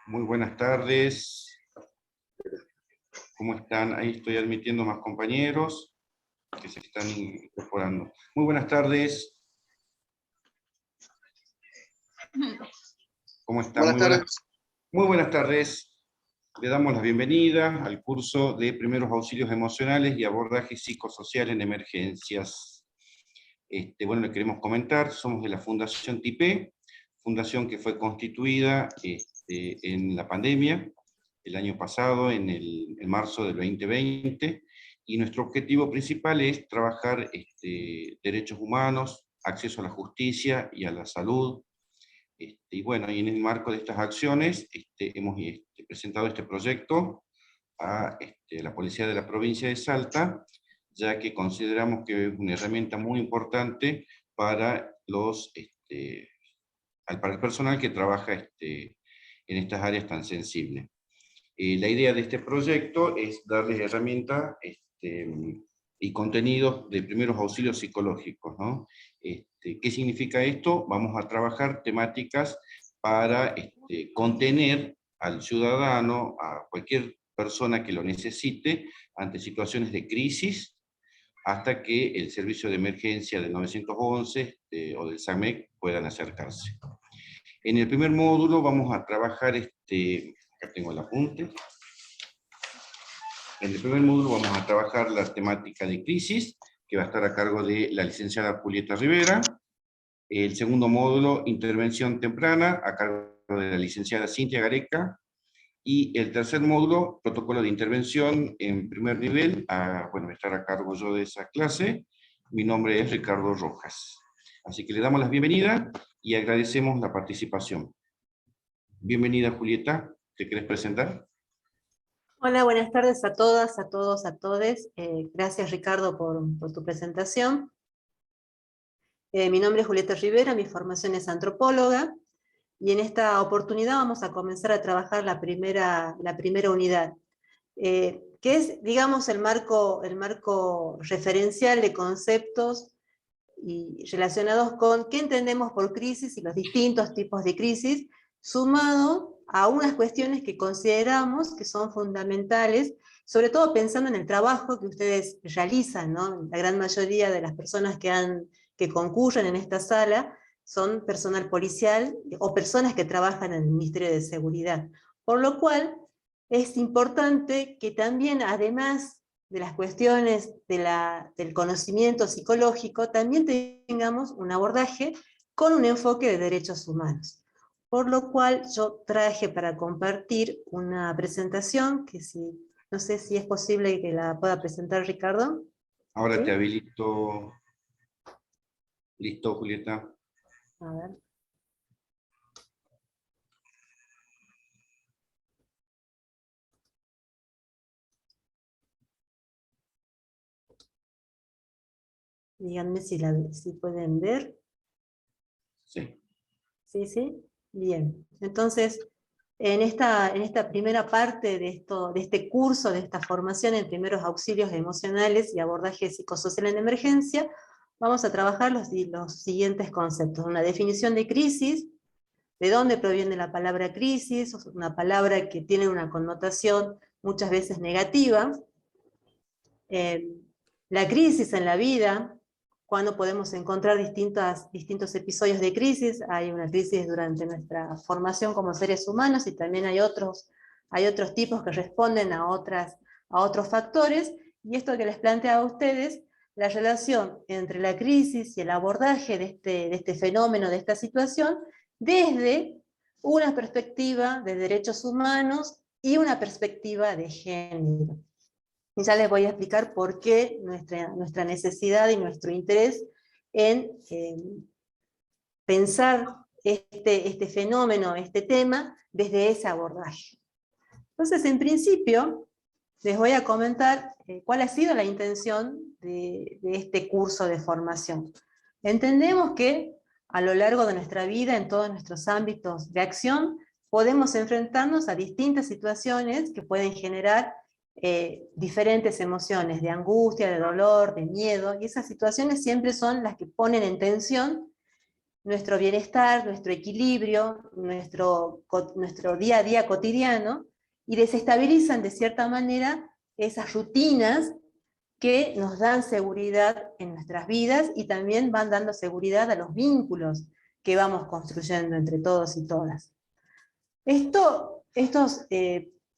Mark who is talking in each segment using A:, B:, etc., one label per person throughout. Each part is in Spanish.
A: Muy buenas tardes. ¿Cómo están? Ahí estoy admitiendo más compañeros que se están incorporando. Muy buenas tardes. ¿Cómo están?
B: Buenas tardes.
A: Muy buenas tardes. Le damos la bienvenida al curso de Primeros Auxilios Emocionales y Abordaje Psicosocial en Emergencias. Bueno, le queremos comentar, somos de la Fundación TIPE, fundación que fue constituida en la pandemia, el año pasado, en marzo del 2020, y nuestro objetivo principal es trabajar derechos humanos, acceso a la justicia y a la salud. Y bueno, y en el marco de estas acciones hemos presentado este proyecto a la Policía de la Provincia de Salta, ya que consideramos que es una herramienta muy importante para para el personal que trabaja en estas áreas tan sensibles. La idea de este proyecto es darles herramientas y contenidos de primeros auxilios psicológicos, ¿no? ¿Qué significa esto? Vamos a trabajar temáticas para contener al ciudadano, a cualquier persona que lo necesite, ante situaciones de crisis, hasta que el servicio de emergencia del 911 o del SAMEC puedan acercarse. En el primer módulo vamos a trabajar, acá tengo el apunte. En el primer módulo vamos a trabajar la temática de crisis, que va a estar a cargo de la licenciada Julieta Rivera. El segundo módulo, intervención temprana, a cargo de la licenciada Cintia Gareca. Y el tercer módulo, protocolo de intervención en primer nivel, bueno, voy a estar a cargo yo de esa clase. Mi nombre es Ricardo Rojas. Así que le damos la bienvenida y agradecemos la participación. Bienvenida, Julieta. ¿Te querés presentar?
C: Hola, buenas tardes a todas, a todos, a todes. Gracias, Ricardo, por tu presentación. Mi nombre es Julieta Rivera, mi formación es antropóloga, y en esta oportunidad vamos a comenzar a trabajar la primera unidad, que es, digamos, el marco referencial de conceptos y relacionados con qué entendemos por crisis y los distintos tipos de crisis, sumado a unas cuestiones que consideramos que son fundamentales, sobre todo pensando en el trabajo que ustedes realizan, ¿no? La gran mayoría de las personas que concurren en esta sala son personal policial o personas que trabajan en el Ministerio de Seguridad. Por lo cual, es importante que también, además de las cuestiones del conocimiento psicológico, también tengamos un abordaje con un enfoque de derechos humanos. Por lo cual yo traje para compartir una presentación que no sé si es posible que la pueda presentar Ricardo.
A: Ahora
C: ¿Sí?
A: te habilito. Listo, Julieta.
C: A ver. Díganme si pueden ver.
A: Sí.
C: Sí, sí. Bien. Entonces, en esta primera parte de este curso, de esta formación en primeros auxilios emocionales y abordaje psicosocial en emergencia, vamos a trabajar los siguientes conceptos. Una definición de crisis, de dónde proviene la palabra crisis, una palabra que tiene una connotación muchas veces negativa. La crisis en la vida, cuando podemos encontrar distintos episodios de crisis. Hay una crisis durante nuestra formación como seres humanos, y también hay otros tipos que responden a otros factores, y esto que les planteaba a ustedes, la relación entre la crisis y el abordaje de este fenómeno, de esta situación, desde una perspectiva de derechos humanos y una perspectiva de género. Y ya les voy a explicar por qué nuestra necesidad y nuestro interés en pensar este fenómeno, este tema, desde ese abordaje. Entonces, en principio, les voy a comentar cuál ha sido la intención de este curso de formación. Entendemos que a lo largo de nuestra vida, en todos nuestros ámbitos de acción, podemos enfrentarnos a distintas situaciones que pueden generar diferentes emociones, de angustia, de dolor, de miedo, y esas situaciones siempre son las que ponen en tensión nuestro bienestar, nuestro equilibrio, nuestro día a día cotidiano, y desestabilizan de cierta manera esas rutinas que nos dan seguridad en nuestras vidas y también van dando seguridad a los vínculos que vamos construyendo entre todos y todas. Estos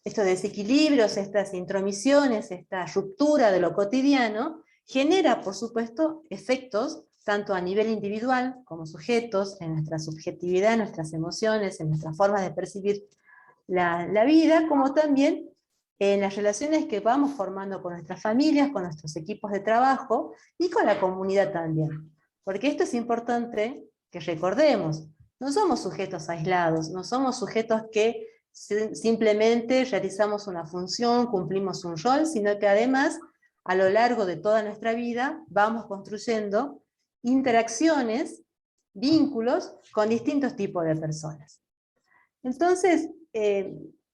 C: desequilibrios, estas intromisiones, esta ruptura de lo cotidiano, genera, por supuesto, efectos tanto a nivel individual, como sujetos, en nuestra subjetividad, en nuestras emociones, en nuestras formas de percibir la vida, como también en las relaciones que vamos formando con nuestras familias, con nuestros equipos de trabajo y con la comunidad también. Porque esto es importante que recordemos. No somos sujetos aislados, no somos sujetos que simplemente realizamos una función, cumplimos un rol, sino que además, a lo largo de toda nuestra vida, vamos construyendo interacciones, vínculos con distintos tipos de personas. Entonces,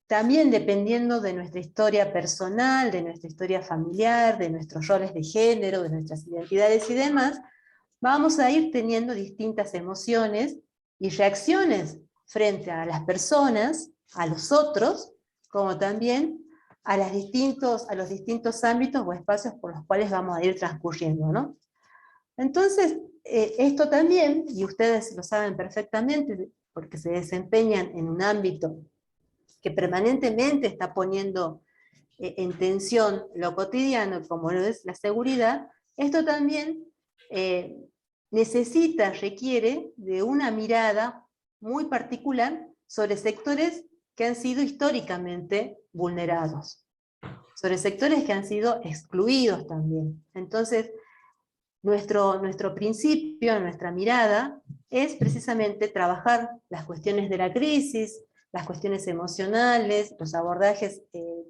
C: también dependiendo de nuestra historia personal, de nuestra historia familiar, de nuestros roles de género, de nuestras identidades y demás, vamos a ir teniendo distintas emociones y reacciones frente a las personas, a los otros, como también a los distintos ámbitos o espacios por los cuales vamos a ir transcurriendo, ¿no? Entonces, esto también, y ustedes lo saben perfectamente, porque se desempeñan en un ámbito que permanentemente está poniendo en tensión lo cotidiano, como lo es la seguridad, esto también requiere de una mirada muy particular sobre sectores que han sido históricamente vulnerados, sobre sectores que han sido excluidos también. Entonces, nuestro principio, nuestra mirada, es precisamente trabajar las cuestiones de la crisis, las cuestiones emocionales, los abordajes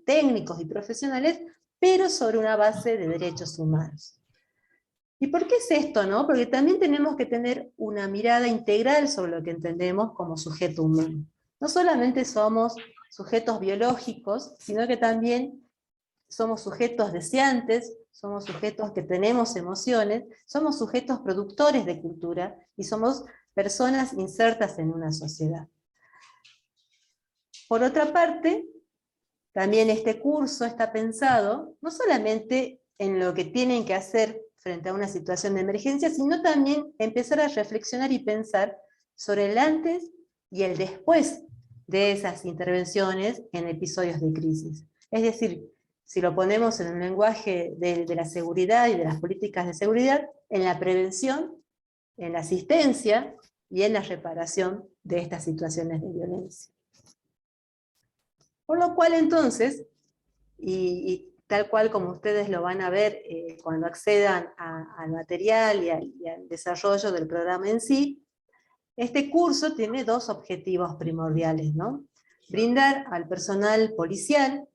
C: técnicos y profesionales, pero sobre una base de derechos humanos. ¿Y por qué es esto, no? Porque también tenemos que tener una mirada integral sobre lo que entendemos como sujeto humano. No solamente somos sujetos biológicos, sino que también somos sujetos deseantes, somos sujetos que tenemos emociones, somos sujetos productores de cultura y somos personas insertas en una sociedad. Por otra parte, también este curso está pensado no solamente en lo que tienen que hacer frente a una situación de emergencia, sino también empezar a reflexionar y pensar sobre el antes y el después de esas intervenciones en episodios de crisis. Es decir, si lo ponemos en el lenguaje de la seguridad y de las políticas de seguridad, en la prevención, en la asistencia y en la reparación de estas situaciones de violencia. Por lo cual entonces, y tal cual como ustedes lo van a ver cuando accedan al material y al desarrollo del programa en sí, este curso tiene dos objetivos primordiales, ¿no? Brindar al personal policial,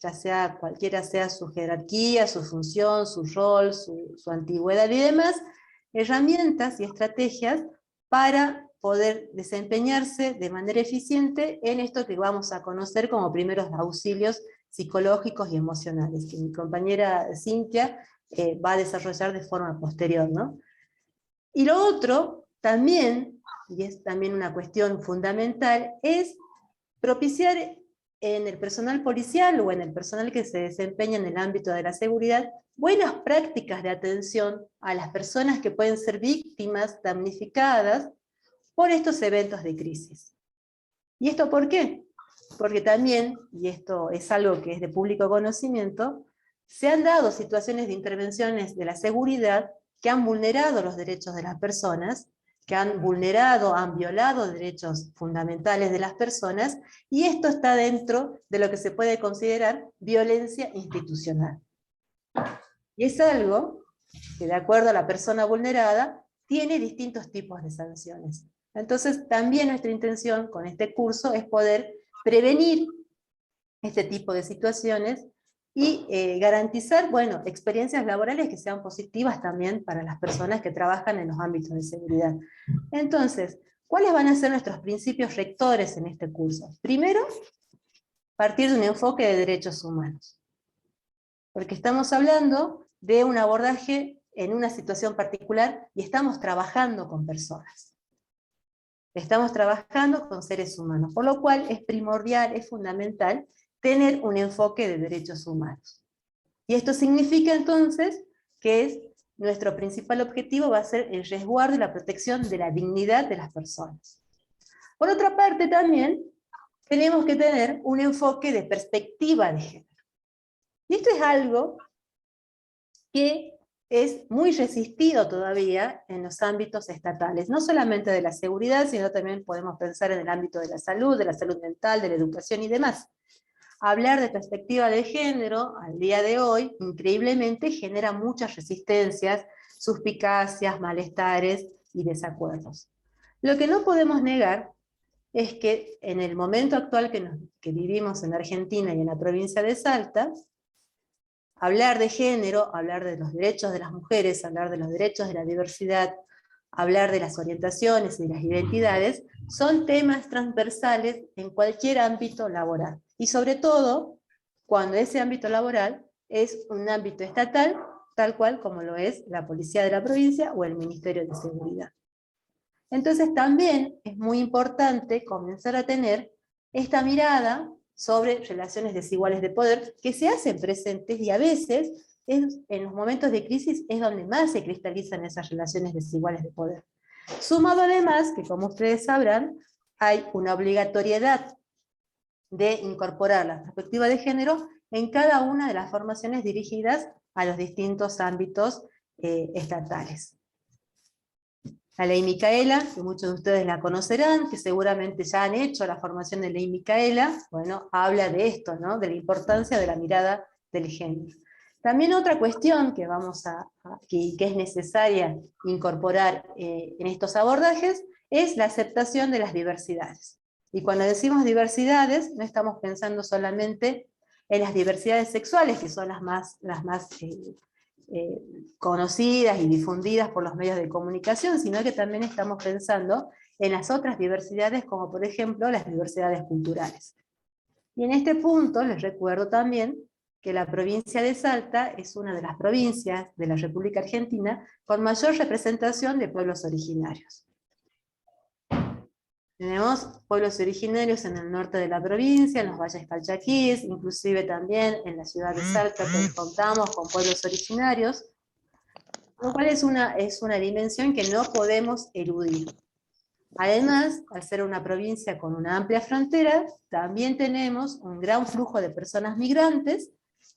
C: ya sea cualquiera sea su jerarquía, su función, su rol, su antigüedad y demás, herramientas y estrategias para poder desempeñarse de manera eficiente en esto que vamos a conocer como primeros auxilios psicológicos y emocionales, que mi compañera Cintia va a desarrollar de forma posterior, ¿no? Y lo otro, también, y es también una cuestión fundamental, es propiciar en el personal policial o en el personal que se desempeña en el ámbito de la seguridad buenas prácticas de atención a las personas que pueden ser víctimas, damnificadas por estos eventos de crisis. ¿Y esto por qué? Porque también, y esto es algo que es de público conocimiento, se han dado situaciones de intervenciones de la seguridad que han vulnerado los derechos de las personas, que han vulnerado, han violado derechos fundamentales de las personas, y esto está dentro de lo que se puede considerar violencia institucional. Y es algo que, de acuerdo a la persona vulnerada, tiene distintos tipos de sanciones. Entonces, también nuestra intención con este curso es poder prevenir este tipo de situaciones y garantizar, bueno, experiencias laborales que sean positivas también para las personas que trabajan en los ámbitos de seguridad. Entonces, ¿cuáles van a ser nuestros principios rectores en este curso? Primero, partir de un enfoque de derechos humanos. Porque estamos hablando de un abordaje en una situación particular y estamos trabajando con personas. Estamos trabajando con seres humanos, por lo cual es primordial, es fundamental, tener un enfoque de derechos humanos. Y esto significa entonces que nuestro principal objetivo va a ser el resguardo y la protección de la dignidad de las personas. Por otra parte también, tenemos que tener un enfoque de perspectiva de género. Y esto es algo que es muy resistido todavía en los ámbitos estatales, no solamente de la seguridad, sino también podemos pensar en el ámbito de la salud mental, de la educación y demás. Hablar de perspectiva de género, al día de hoy, increíblemente genera muchas resistencias, suspicacias, malestares y desacuerdos. Lo que no podemos negar es que en el momento actual que vivimos en Argentina y en la provincia de Salta, hablar de género, hablar de los derechos de las mujeres, hablar de los derechos de la diversidad, hablar de las orientaciones y de las identidades, son temas transversales en cualquier ámbito laboral. Y sobre todo, cuando ese ámbito laboral es un ámbito estatal, tal cual como lo es la Policía de la Provincia o el Ministerio de Seguridad. Entonces también es muy importante comenzar a tener esta mirada sobre relaciones desiguales de poder que se hacen presentes y a veces en los momentos de crisis es donde más se cristalizan esas relaciones desiguales de poder. Sumado además que, como ustedes sabrán, hay una obligatoriedad de incorporar la perspectiva de género en cada una de las formaciones dirigidas a los distintos ámbitos estatales. La Ley Micaela, que muchos de ustedes la conocerán, que seguramente ya han hecho la formación de Ley Micaela, bueno, habla de esto, ¿no? De la importancia de la mirada del género. También otra cuestión que, que es necesaria incorporar en estos abordajes es la aceptación de las diversidades. Y cuando decimos diversidades, no estamos pensando solamente en las diversidades sexuales, que son las más conocidas y difundidas por los medios de comunicación, sino que también estamos pensando en las otras diversidades, como por ejemplo las diversidades culturales. Y en este punto les recuerdo también que la provincia de Salta es una de las provincias de la República Argentina con mayor representación de pueblos originarios. Tenemos pueblos originarios en el norte de la provincia, en los valles calchaquíes, inclusive también en la ciudad de Salta, que contamos con pueblos originarios, lo cual es una dimensión que no podemos eludir. Además, al ser una provincia con una amplia frontera, también tenemos un gran flujo de personas migrantes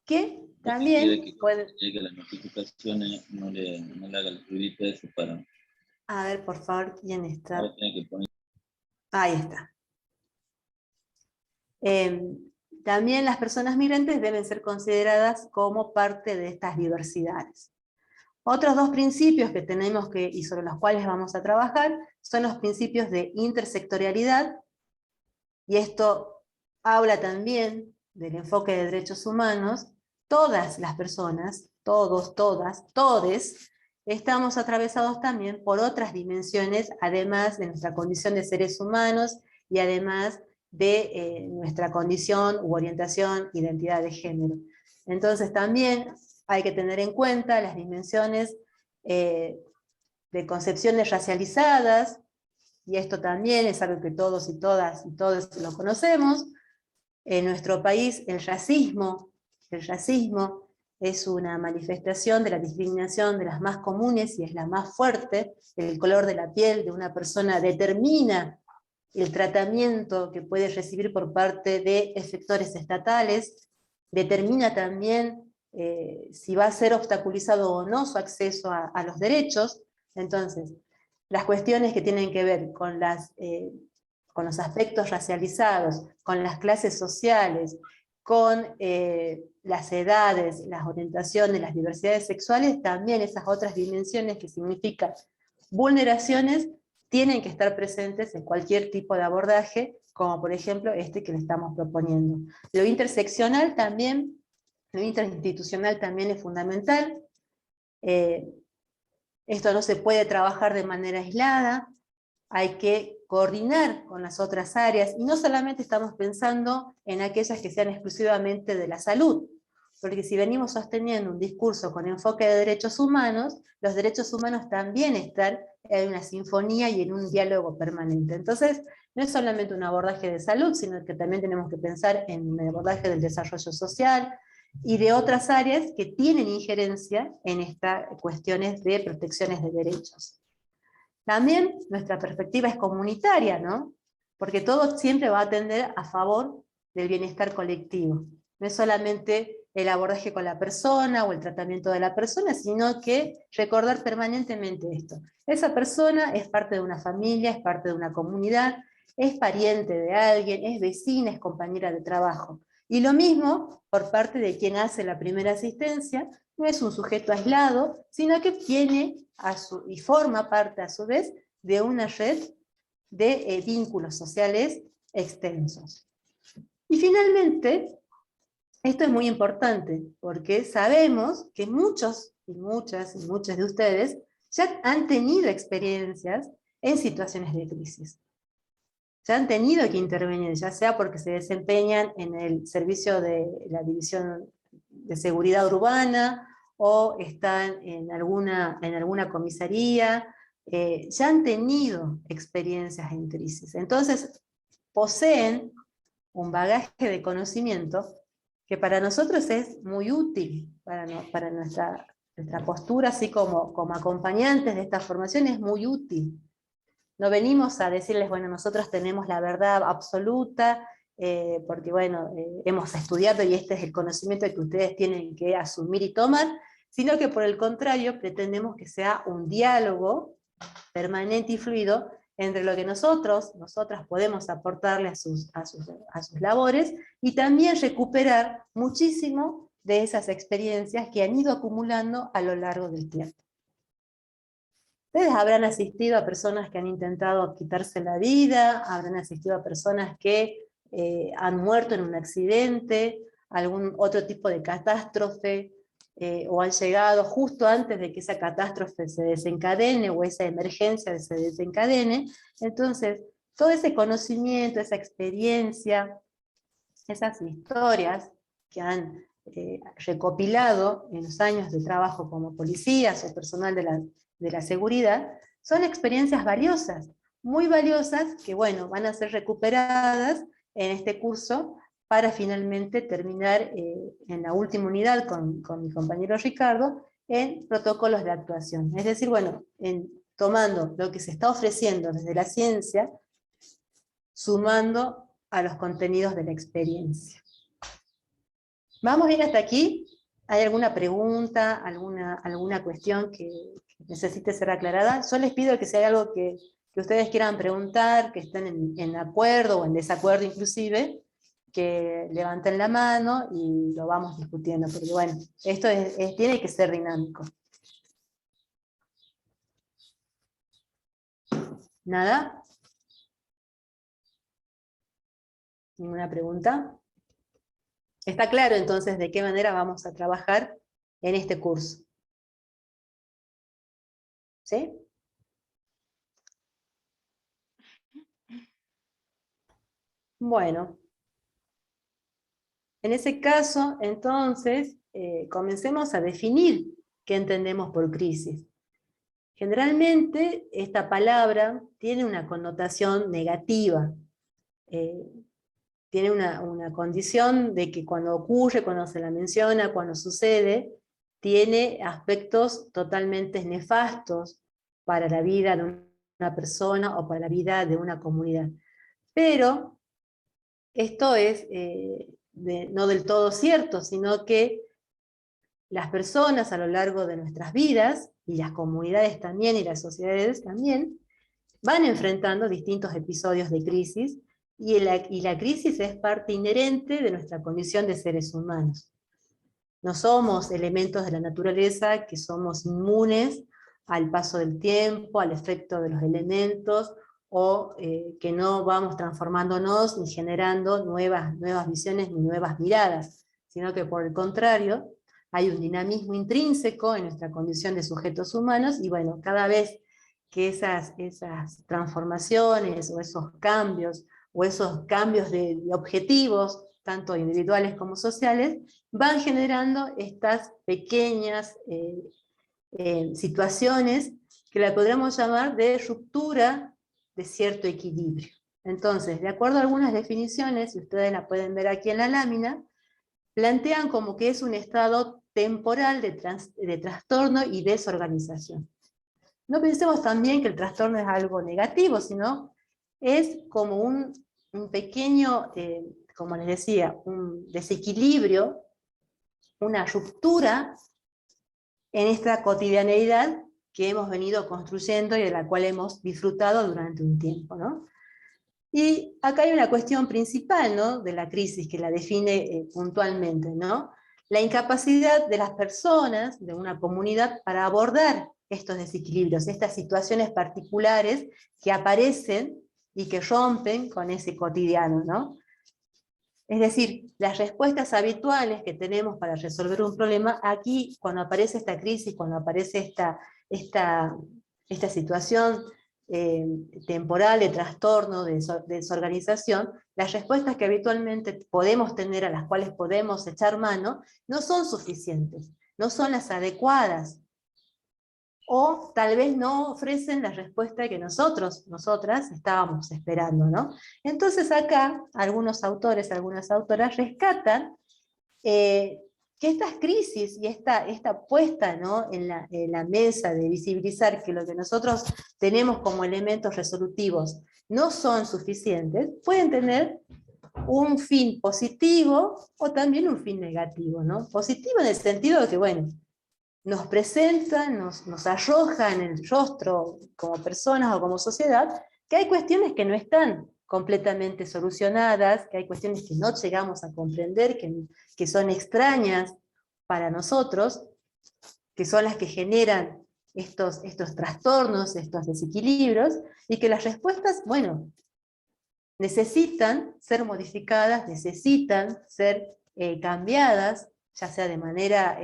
C: que también pueden...
B: Que las notificaciones no le haga el ruidito eso para...
C: A ver, por favor, ¿quién está?
B: Ahora tiene que poner...
C: Ahí está. También las personas migrantes deben ser consideradas como parte de estas diversidades. Otros dos principios que tenemos y sobre los cuales vamos a trabajar son los principios de intersectorialidad, y esto habla también del enfoque de derechos humanos. Todas las personas, todos, todas, todes, estamos atravesados también por otras dimensiones, además de nuestra condición de seres humanos y además de nuestra condición u orientación, identidad de género. Entonces también hay que tener en cuenta las dimensiones de concepciones racializadas, y esto también es algo que todos y todas y todos lo conocemos. En nuestro país el racismo es una manifestación de la discriminación de las más comunes y es la más fuerte. El color de la piel de una persona determina el tratamiento que puede recibir por parte de efectores estatales, determina también si va a ser obstaculizado o no su acceso a los derechos. Entonces, las cuestiones que tienen que ver con los aspectos racializados, con las clases sociales, con las edades, las orientaciones, las diversidades sexuales, también esas otras dimensiones que significan vulneraciones, tienen que estar presentes en cualquier tipo de abordaje, como por ejemplo este que le estamos proponiendo. Lo interseccional también, lo interinstitucional también es fundamental. Esto no se puede trabajar de manera aislada, hay que coordinar con las otras áreas, y no solamente estamos pensando en aquellas que sean exclusivamente de la salud, porque si venimos sosteniendo un discurso con enfoque de derechos humanos, los derechos humanos también están en una sinfonía y en un diálogo permanente. Entonces, no es solamente un abordaje de salud, sino que también tenemos que pensar en el abordaje del desarrollo social y de otras áreas que tienen injerencia en estas cuestiones de protecciones de derechos. También nuestra perspectiva es comunitaria, ¿no? Porque todo siempre va a tender a favor del bienestar colectivo. No es solamente el abordaje con la persona o el tratamiento de la persona, sino que recordar permanentemente esto. Esa persona es parte de una familia, es parte de una comunidad, es pariente de alguien, es vecina, es compañera de trabajo. Y lo mismo por parte de quien hace la primera asistencia, no es un sujeto aislado, sino que tiene y forma parte a su vez de una red de vínculos sociales extensos. Y finalmente, esto es muy importante, porque sabemos que muchos y muchas de ustedes ya han tenido experiencias en situaciones de crisis. Ya han tenido que intervenir, ya sea porque se desempeñan en el servicio de la División de Seguridad Urbana, o están en alguna comisaría, ya han tenido experiencias en crisis. Entonces, poseen un bagaje de conocimiento que para nosotros es muy útil, para nuestra postura, así como acompañantes de esta formación, es muy útil. No venimos a decirles, bueno, nosotros tenemos la verdad absoluta, porque bueno, hemos estudiado y este es el conocimiento que ustedes tienen que asumir y tomar, sino que por el contrario pretendemos que sea un diálogo permanente y fluido entre lo que nosotras podemos aportarle a sus labores, y también recuperar muchísimo de esas experiencias que han ido acumulando a lo largo del tiempo. Ustedes habrán asistido a personas que han intentado quitarse la vida, habrán asistido a personas que han muerto en un accidente, algún otro tipo de catástrofe, o han llegado justo antes de que esa catástrofe se desencadene, o esa emergencia se desencadene. Entonces, todo ese conocimiento, esa experiencia, esas historias que han recopilado en los años de trabajo como policías o personal de la seguridad, son experiencias valiosas, muy valiosas, que bueno, van a ser recuperadas en este curso para finalmente terminar en la última unidad con mi compañero Ricardo, en protocolos de actuación. Es decir, bueno, tomando lo que se está ofreciendo desde la ciencia, sumando a los contenidos de la experiencia. ¿Vamos a ir hasta aquí? ¿Hay alguna pregunta, alguna cuestión que necesite ser aclarada? Yo les pido que si hay algo que ustedes quieran preguntar, que estén en acuerdo o en desacuerdo inclusive, que levanten la mano y lo vamos discutiendo, porque bueno, esto tiene que ser dinámico. ¿Nada? ¿Ninguna pregunta? Está claro entonces de qué manera vamos a trabajar en este curso. ¿Sí? Bueno. En ese caso, entonces, comencemos a definir qué entendemos por crisis. Generalmente, esta palabra tiene una connotación negativa. Tiene una condición de que cuando ocurre, cuando se la menciona, cuando sucede, tiene aspectos totalmente nefastos para la vida de una persona o para la vida de una comunidad. Pero esto es no del todo cierto, sino que las personas a lo largo de nuestras vidas, y las comunidades también, y las sociedades también, van enfrentando distintos episodios de crisis, y la crisis es parte inherente de nuestra condición de seres humanos. No somos elementos de la naturaleza que somos inmunes al paso del tiempo, al efecto de los elementos, o que no vamos transformándonos ni generando nuevas visiones ni nuevas miradas, sino que por el contrario, hay un dinamismo intrínseco en nuestra condición de sujetos humanos, y bueno, cada vez que esas transformaciones, o esos cambios de objetivos, tanto individuales como sociales, van generando estas pequeñas situaciones que la podríamos llamar de ruptura de cierto equilibrio. Entonces, de acuerdo a algunas definiciones, y ustedes la pueden ver aquí en la lámina, plantean como que es un estado temporal de trastorno y desorganización. No pensemos también que el trastorno es algo negativo, sino es como un pequeño, como les decía, un desequilibrio, una ruptura en esta cotidianeidad que hemos venido construyendo y de la cual hemos disfrutado durante un tiempo, ¿no? Y acá hay una cuestión principal, ¿no?, de la crisis que la define puntualmente, ¿no? La incapacidad de las personas, de una comunidad, para abordar estos desequilibrios, estas situaciones particulares que aparecen y que rompen con ese cotidiano, ¿no? Es decir, las respuestas habituales que tenemos para resolver un problema, aquí cuando aparece esta crisis, cuando aparece esta situación temporal de trastorno, de desorganización, las respuestas que habitualmente podemos tener, a las cuales podemos echar mano, no son suficientes, no son las adecuadas, o tal vez no ofrecen la respuesta que nosotras estábamos esperando, ¿no? Entonces acá algunos autores, algunas autoras rescatan que estas crisis y esta puesta, ¿no?, en la mesa de visibilizar que lo que nosotros tenemos como elementos resolutivos no son suficientes, pueden tener un fin positivo o también un fin negativo, ¿no? Positivo en el sentido de que, bueno, nos presentan, nos arroja en el rostro como personas o como sociedad, que hay cuestiones que no están completamente solucionadas, que hay cuestiones que no llegamos a comprender, que son extrañas para nosotros, que son las que generan estos trastornos, estos desequilibrios, y que las respuestas, bueno, necesitan ser modificadas, necesitan ser cambiadas, ya sea de manera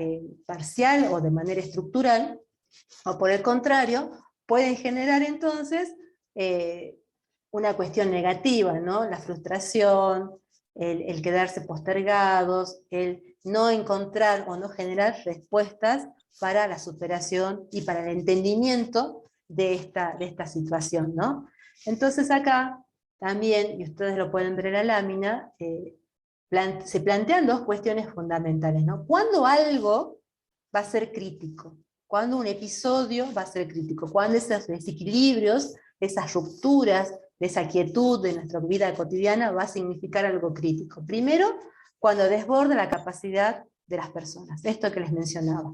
C: parcial o de manera estructural, o por el contrario, pueden generar entonces una cuestión negativa, ¿no? La frustración, el quedarse postergados, el no encontrar o no generar respuestas para la superación y para el entendimiento de esta situación, ¿no? Entonces acá también, y ustedes lo pueden ver en la lámina, se plantean dos cuestiones fundamentales, ¿no? ¿Cuándo algo va a ser crítico? ¿Cuándo un episodio va a ser crítico? ¿Cuándo esos desequilibrios, esas rupturas, de esa quietud de nuestra vida cotidiana va a significar algo crítico? Primero, cuando desborda la capacidad de las personas, esto que les mencionaba.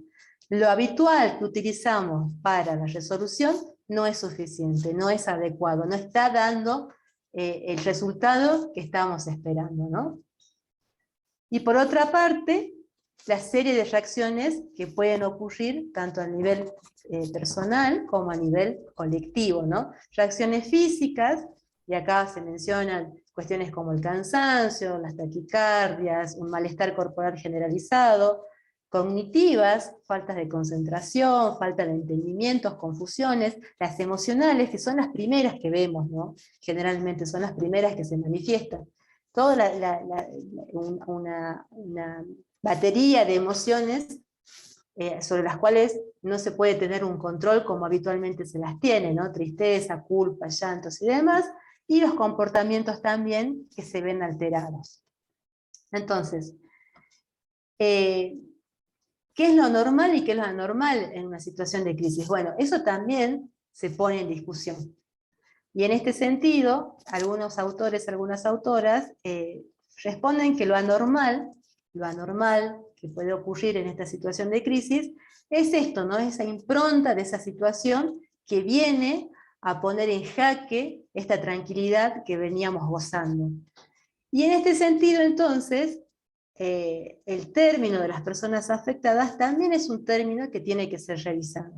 C: Lo habitual que utilizamos para la resolución no es suficiente, no es adecuado, no está dando el resultado que estábamos esperando, ¿no? Y por otra parte, la serie de reacciones que pueden ocurrir tanto a nivel personal como a nivel colectivo, ¿no? Reacciones físicas, y acá se mencionan cuestiones como el cansancio, las taquicardias, un malestar corporal generalizado; cognitivas, faltas de concentración, falta de entendimientos, confusiones; las emocionales, que son las primeras que vemos, ¿no? Generalmente son las primeras que se manifiestan. Toda una batería de emociones sobre las cuales no se puede tener un control como habitualmente se las tiene, ¿no? Tristeza, culpa, llantos y demás, y los comportamientos también que se ven alterados. Entonces, ¿qué es lo normal y qué es lo anormal en una situación de crisis? Bueno, eso también se pone en discusión. Y en este sentido, algunos autores, algunas autoras, responden que lo anormal que puede ocurrir en esta situación de crisis, es esto, ¿no? Esa impronta de esa situación que viene a poner en jaque esta tranquilidad que veníamos gozando. Y en este sentido, entonces, el término de las personas afectadas también es un término que tiene que ser revisado.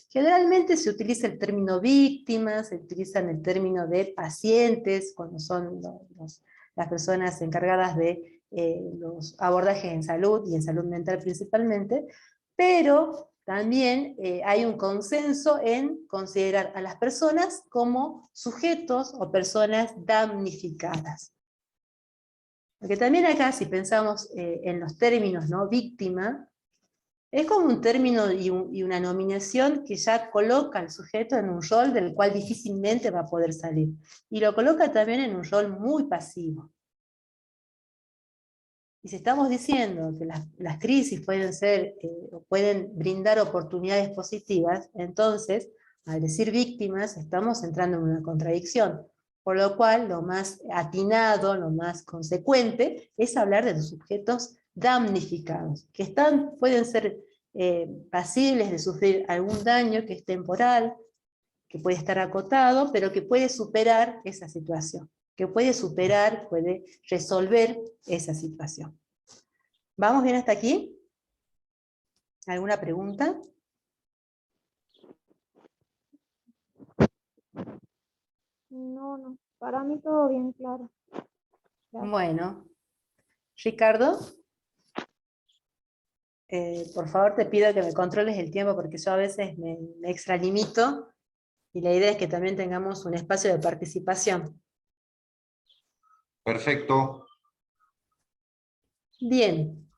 C: Generalmente se utiliza el término víctimas, se utiliza el término de pacientes, cuando son las personas encargadas de los abordajes en salud, y en salud mental principalmente, pero también hay un consenso en considerar a las personas como sujetos o personas damnificadas. Porque también acá, si pensamos en los términos, ¿no? Víctima, Es como un término y una nominación que ya coloca al sujeto en un rol del cual difícilmente va a poder salir. Y lo coloca también en un rol muy pasivo. Y si estamos diciendo que las crisis pueden ser, pueden brindar oportunidades positivas, entonces, al decir víctimas, estamos entrando en una contradicción. Por lo cual, lo más atinado, lo más consecuente, es hablar de los sujetos damnificados, que pueden ser pasibles de sufrir algún daño que es temporal, que puede estar acotado, pero que puede superar esa situación, que puede superar, puede resolver esa situación. ¿Vamos bien hasta aquí? ¿Alguna pregunta?
D: No, para mí todo bien claro. Gracias.
C: Bueno, Ricardo, por favor te pido que me controles el tiempo porque yo a veces me extralimito y la idea es que también tengamos un espacio de participación.
A: Perfecto.
C: Bien.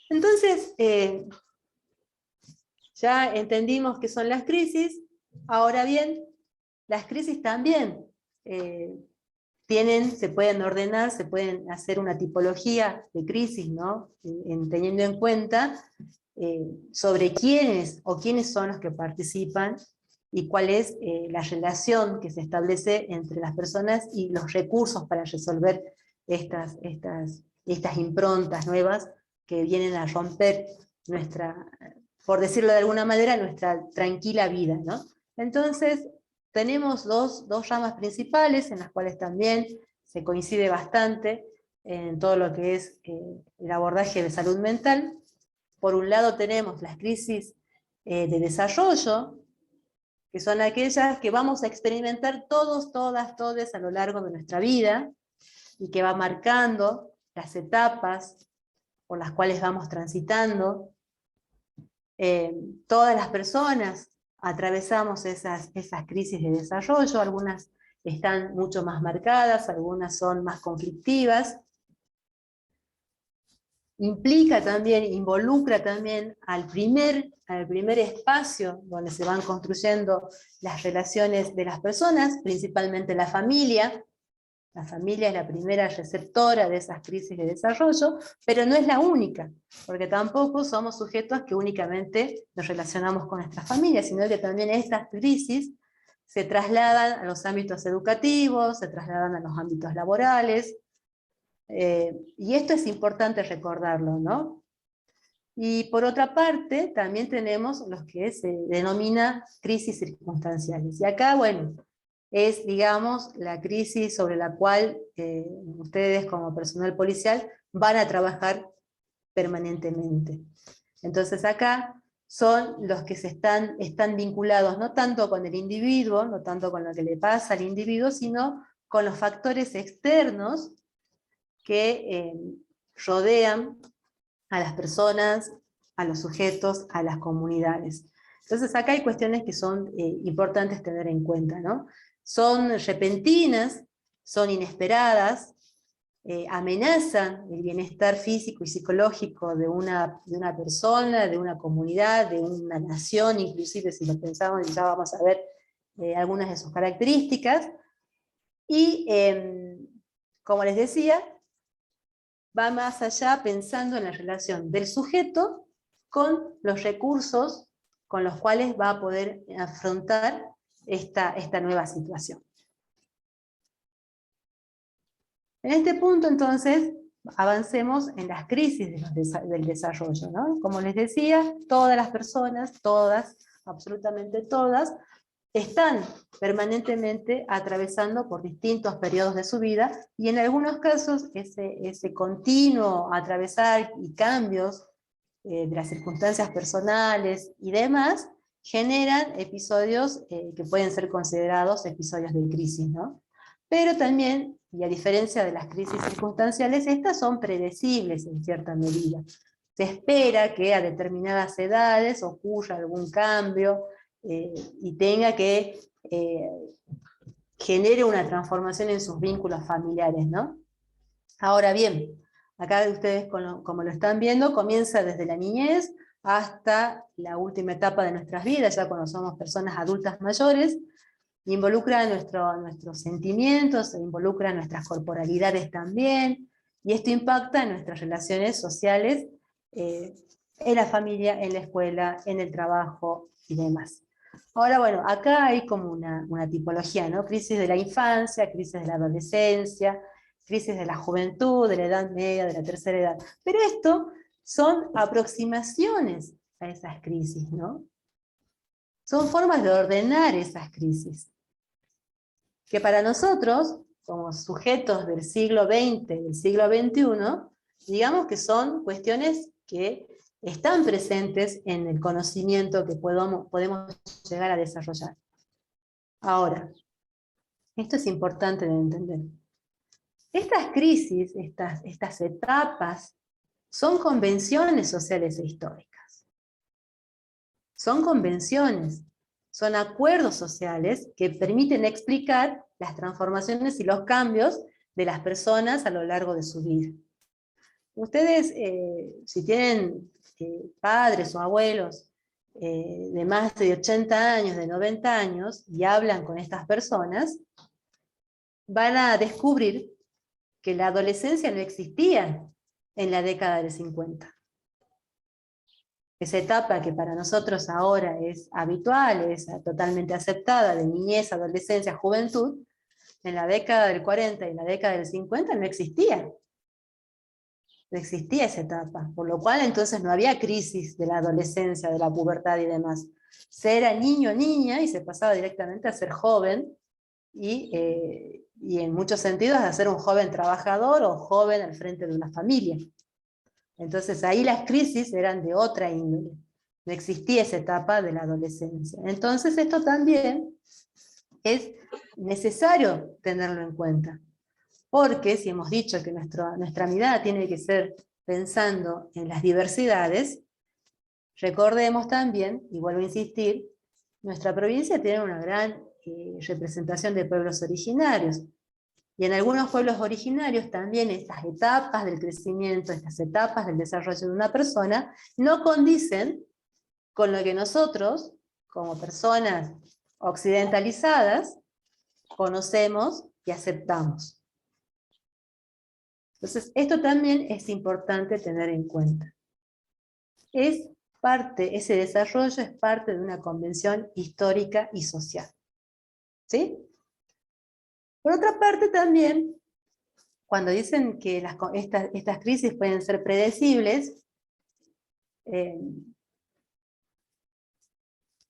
C: Entonces, ya entendimos qué son las crisis. Ahora bien, las crisis también se pueden ordenar, se pueden hacer una tipología de crisis, ¿no? Teniendo en cuenta sobre quiénes son los que participan y cuál es la relación que se establece entre las personas y los recursos para resolver estas improntas nuevas que vienen a romper nuestra, por decirlo de alguna manera, nuestra tranquila vida, ¿no? Entonces, tenemos dos ramas principales en las cuales también se coincide bastante en todo lo que es el abordaje de salud mental. Por un lado tenemos las crisis de desarrollo, que son aquellas que vamos a experimentar todos, todas, todes a lo largo de nuestra vida, y que va marcando las etapas por las cuales vamos transitando. Todas las personas atravesamos esas crisis de desarrollo, algunas están mucho más marcadas, algunas son más conflictivas. Involucra también al primer espacio donde se van construyendo las relaciones de las personas, principalmente la familia. La familia es la primera receptora de esas crisis de desarrollo, pero no es la única, porque tampoco somos sujetos que únicamente nos relacionamos con nuestra familia, sino que también estas crisis se trasladan a los ámbitos educativos, se trasladan a los ámbitos laborales, y esto es importante recordarlo, ¿no? Y por otra parte, también tenemos los que se denomina crisis circunstanciales. Y acá, bueno, es, digamos, la crisis sobre la cual ustedes como personal policial van a trabajar permanentemente. Entonces acá son los que están vinculados no tanto con el individuo, no tanto con lo que le pasa al individuo, sino con los factores externos que rodean a las personas, a los sujetos, a las comunidades. Entonces acá hay cuestiones que son importantes tener en cuenta, ¿no? Son repentinas, son inesperadas, amenazan el bienestar físico y psicológico de una persona, de una comunidad, de una nación, inclusive si lo pensamos, ya vamos a ver algunas de sus características, y como les decía, va más allá pensando en la relación del sujeto con los recursos con los cuales va a poder afrontar esta nueva situación. En este punto, entonces, avancemos en las crisis del desarrollo, ¿no? Como les decía, todas las personas, todas, absolutamente todas, están permanentemente atravesando por distintos periodos de su vida, y en algunos casos ese continuo atravesar y cambios de las circunstancias personales y demás, generan episodios que pueden ser considerados episodios de crisis, ¿no? Pero también, y a diferencia de las crisis circunstanciales, estas son predecibles en cierta medida. Se espera que a determinadas edades ocurra algún cambio, y tenga que genere una transformación en sus vínculos familiares, ¿no? Ahora bien, Acá ustedes, como lo están viendo, comienza desde la niñez hasta la última etapa de nuestras vidas, ya cuando somos personas adultas mayores, involucra nuestros sentimientos, involucra nuestras corporalidades también, y esto impacta en nuestras relaciones sociales, en la familia, en la escuela, en el trabajo y demás. Ahora, bueno, acá hay como una tipología, ¿no? Crisis de la infancia, crisis de la adolescencia, crisis de la juventud, de la edad media, de la tercera edad. Pero esto son aproximaciones a esas crisis, ¿no? Son formas de ordenar esas crisis, que para nosotros, como sujetos del siglo XX, del siglo XXI, digamos que son cuestiones que están presentes en el conocimiento que podemos llegar a desarrollar. Ahora, esto es importante de entender. Estas crisis, estas etapas, son convenciones sociales e históricas. Son convenciones, son acuerdos sociales que permiten explicar las transformaciones y los cambios de las personas a lo largo de su vida. Ustedes, si tienen padres o abuelos de más de 80 años, de 90 años, y hablan con estas personas, van a descubrir que la adolescencia no existía en la década del 50. Esa etapa que para nosotros ahora es habitual, es totalmente aceptada, de niñez, adolescencia, juventud, en la década del 40 y en la década del 50 no existía. No existía esa etapa, por lo cual entonces no había crisis de la adolescencia, de la pubertad y demás. Se era niño o niña y se pasaba directamente a ser joven y en muchos sentidos a ser un joven trabajador o joven al frente de una familia. Entonces ahí las crisis eran de otra índole. No existía esa etapa de la adolescencia. Entonces esto también es necesario tenerlo en cuenta. Porque si hemos dicho que nuestra mirada tiene que ser pensando en las diversidades, recordemos también, y vuelvo a insistir, nuestra provincia tiene una gran representación de pueblos originarios. Y en algunos pueblos originarios también estas etapas del crecimiento, estas etapas del desarrollo de una persona, no condicen con lo que nosotros, como personas occidentalizadas, conocemos y aceptamos. Entonces, esto también es importante tener en cuenta. Ese desarrollo es parte de una convención histórica y social. ¿Sí? Por otra parte también, cuando dicen que estas crisis pueden ser predecibles,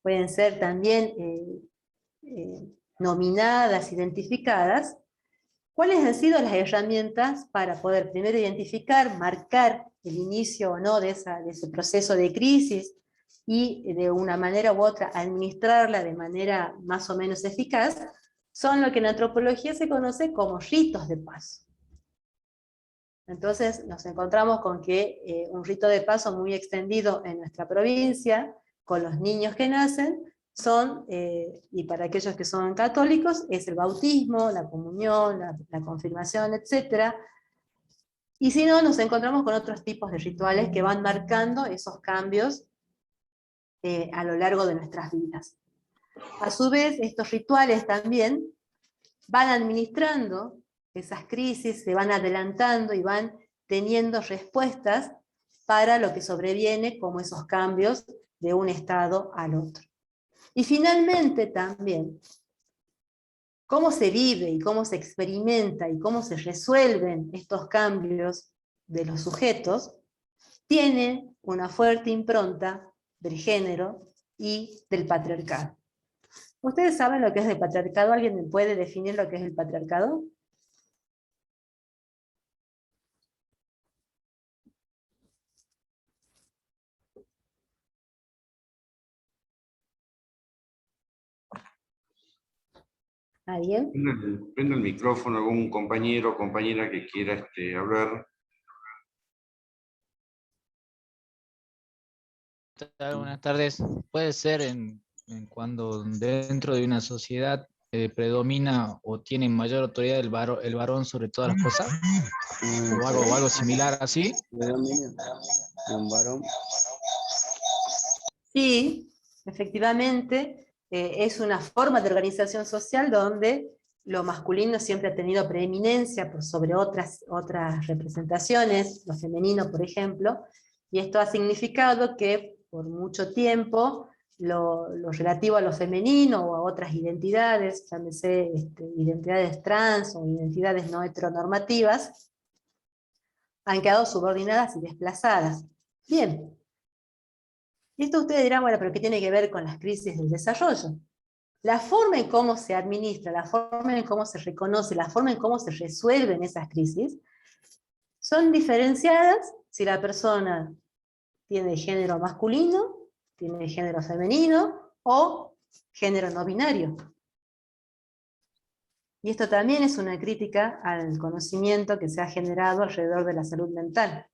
C: pueden ser también nominadas, identificadas, ¿cuáles han sido las herramientas para poder primero identificar, marcar el inicio o no de ese proceso de crisis y de una manera u otra administrarla de manera más o menos eficaz? Son lo que en antropología se conoce como ritos de paso. Entonces nos encontramos con que un rito de paso muy extendido en nuestra provincia, con los niños que nacen, son, y para aquellos que son católicos, es el bautismo, la comunión, la confirmación, etc. Y si no, nos encontramos con otros tipos de rituales que van marcando esos cambios a lo largo de nuestras vidas. A su vez, estos rituales también van administrando esas crisis, se van adelantando y van teniendo respuestas para lo que sobreviene como esos cambios de un estado al otro. Y finalmente también, cómo se vive y cómo se experimenta y cómo se resuelven estos cambios de los sujetos, tiene una fuerte impronta del género y del patriarcado. ¿Ustedes saben lo que es el patriarcado? ¿Alguien me puede definir lo que es el patriarcado? ¿Alguien?
A: Prenda el micrófono, algún compañero o compañera que quiera hablar.
E: Buenas tardes. Puede ser en cuando dentro de una sociedad predomina o tiene mayor autoridad el varón sobre todas las cosas, o algo similar así.
F: Predomina un varón.
C: Sí, efectivamente, es una forma de organización social donde lo masculino siempre ha tenido preeminencia por sobre otras representaciones, lo femenino, por ejemplo, y esto ha significado que por mucho tiempo lo relativo a lo femenino o a otras identidades, llámese identidades trans o identidades no heteronormativas, han quedado subordinadas y desplazadas. Bien. Y esto ustedes dirán, bueno, pero ¿qué tiene que ver con las crisis del desarrollo? La forma en cómo se administra, la forma en cómo se reconoce, la forma en cómo se resuelven esas crisis, son diferenciadas si la persona tiene género masculino, tiene género femenino o género no binario. Y esto también es una crítica al conocimiento que se ha generado alrededor de la salud mental.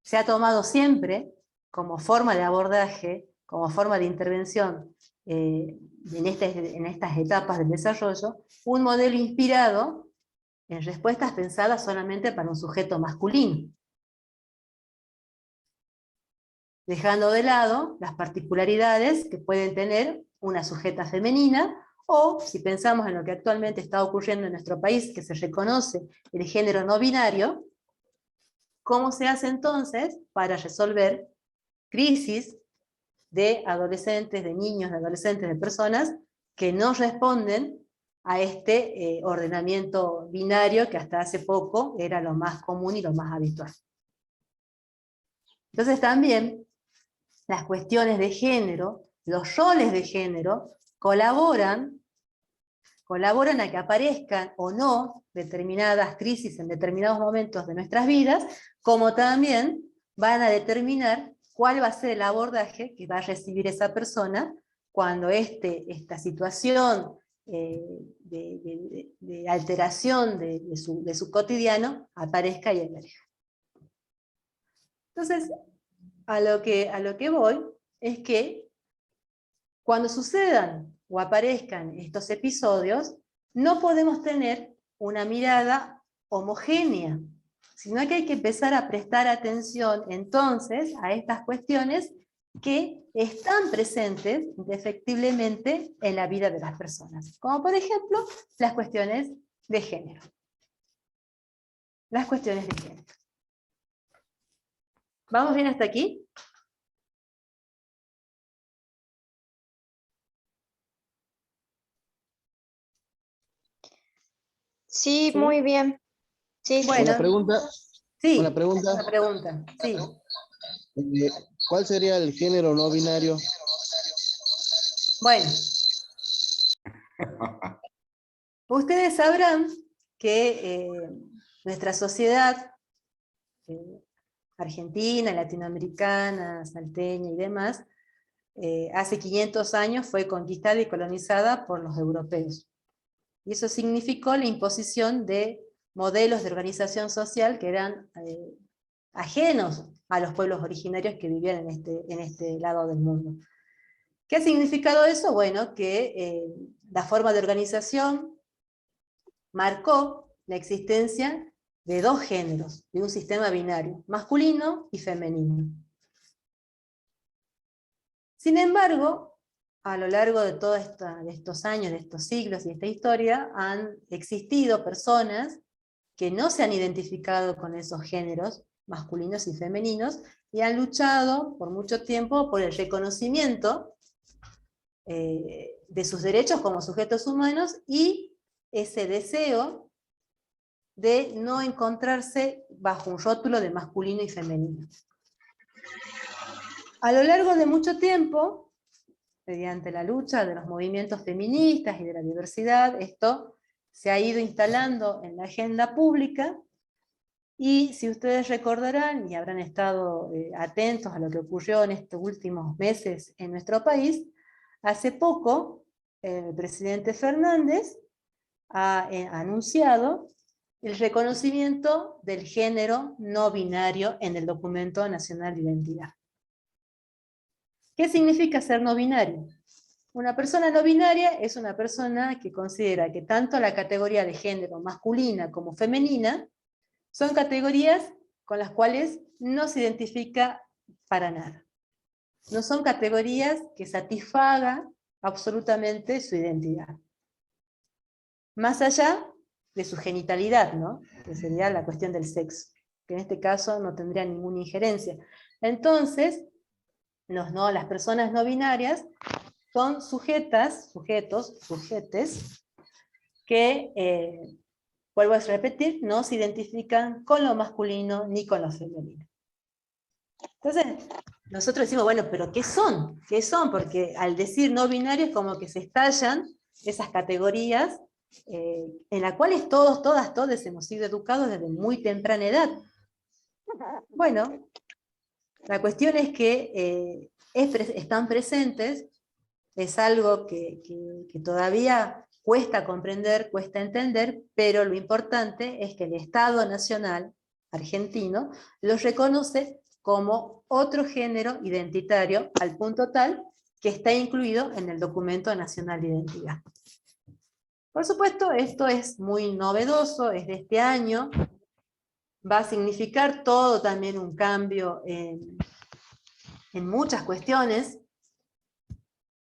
C: Se ha tomado siempre como forma de abordaje, como forma de intervención en estas etapas del desarrollo, un modelo inspirado en respuestas pensadas solamente para un sujeto masculino, dejando de lado las particularidades que pueden tener una sujeta femenina, o si pensamos en lo que actualmente está ocurriendo en nuestro país, que se reconoce el género no binario, ¿cómo se hace entonces para resolver crisis de adolescentes, de niños, de adolescentes, de personas que no responden a este ordenamiento binario que hasta hace poco era lo más común y lo más habitual? Entonces también las cuestiones de género, los roles de género, colaboran a que aparezcan o no determinadas crisis en determinados momentos de nuestras vidas, como también van a determinar cuál va a ser el abordaje que va a recibir esa persona cuando esta situación de alteración de su cotidiano aparezca y emerja. Entonces, a lo que voy es que cuando sucedan o aparezcan estos episodios, no podemos tener una mirada homogénea, sino que hay que empezar a prestar atención entonces a estas cuestiones que están presentes indefectiblemente en la vida de las personas, como por ejemplo las cuestiones de género. Las cuestiones de género. ¿Vamos bien hasta aquí?
D: Sí,
C: ¿Sí?
D: muy bien. Sí,
C: Bueno,
F: Una pregunta.
C: sí,
F: Una pregunta.
C: una pregunta, sí.
F: ¿Cuál sería el género no binario?
C: Bueno, ustedes sabrán que nuestra sociedad argentina, latinoamericana, salteña y demás, hace 500 años fue conquistada y colonizada por los europeos. Y eso significó la imposición de modelos de organización social que eran ajenos a los pueblos originarios que vivían en este lado del mundo. ¿Qué ha significado eso? Bueno, que la forma de organización marcó la existencia de dos géneros, de un sistema binario, masculino y femenino. Sin embargo, a lo largo de todos estos años, de estos siglos y de esta historia, han existido personas que no se han identificado con esos géneros, masculinos y femeninos, y han luchado por mucho tiempo por el reconocimiento de sus derechos como sujetos humanos y ese deseo de no encontrarse bajo un rótulo de masculino y femenino. A lo largo de mucho tiempo, mediante la lucha de los movimientos feministas y de la diversidad, esto se ha ido instalando en la agenda pública, y si ustedes recordarán y habrán estado atentos a lo que ocurrió en estos últimos meses en nuestro país, hace poco el presidente Fernández ha anunciado el reconocimiento del género no binario en el Documento Nacional de Identidad. ¿Qué significa ser no binario? Una persona no binaria es una persona que considera que tanto la categoría de género masculina como femenina son categorías con las cuales no se identifica para nada. No son categorías que satisfagan absolutamente su identidad. Más allá de su genitalidad, ¿no? Que sería la cuestión del sexo, que en este caso no tendría ninguna injerencia. Entonces, las personas no binarias son sujetes, que, vuelvo a repetir, no se identifican con lo masculino ni con lo femenino. Entonces, nosotros decimos, bueno, pero ¿qué son? ¿Qué son? Porque al decir no binario es como que se estallan esas categorías en las cuales todos hemos sido educados desde muy temprana edad. Bueno, la cuestión es que están presentes, es algo que todavía cuesta comprender, cuesta entender, pero lo importante es que el Estado Nacional argentino los reconoce como otro género identitario, al punto tal que está incluido en el Documento Nacional de Identidad. Por supuesto, esto es muy novedoso, es de este año, va a significar todo también un cambio en muchas cuestiones,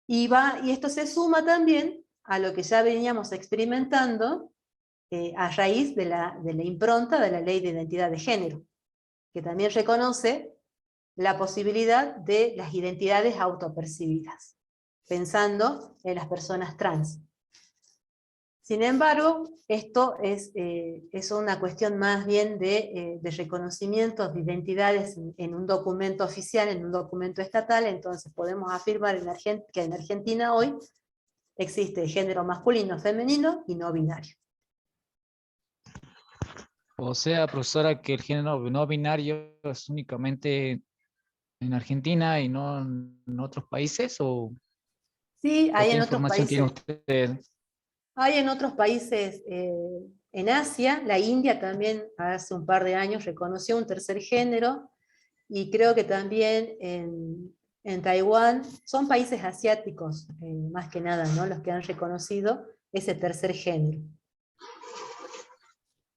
C: y esto se suma también a lo que ya veníamos experimentando a raíz de la impronta de la Ley de Identidad de Género, que también reconoce la posibilidad de las identidades autopercibidas, pensando en las personas trans. Sin embargo, esto es una cuestión más bien de reconocimiento de identidades en un documento oficial, en un documento estatal. Entonces podemos afirmar que en Argentina hoy existe género masculino, femenino y no binario.
E: O sea, profesora, que el género no binario es únicamente en Argentina y no en otros países, ¿o
C: Sí, hay
E: qué
C: en otros
E: información tiene
C: países.
E: usted?
C: Hay en otros países, en Asia, la India también hace un par de años reconoció un tercer género, y creo que también en Taiwán, son países asiáticos, más que nada, ¿no?, los que han reconocido ese tercer género.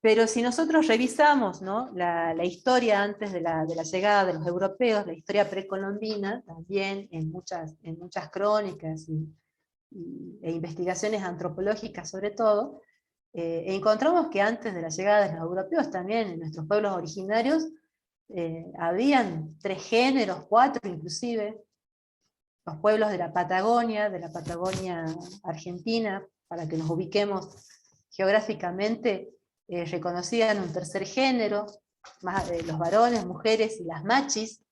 C: Pero si nosotros revisamos, ¿no?, la historia antes de la llegada de los europeos, la historia precolombina, también en muchas crónicas e investigaciones antropológicas sobre todo, encontramos que antes de la llegada de los europeos también en nuestros pueblos originarios habían 3 géneros, 4 inclusive. Los pueblos de la Patagonia argentina, para que nos ubiquemos geográficamente, reconocían un tercer género, los varones, mujeres y las machis,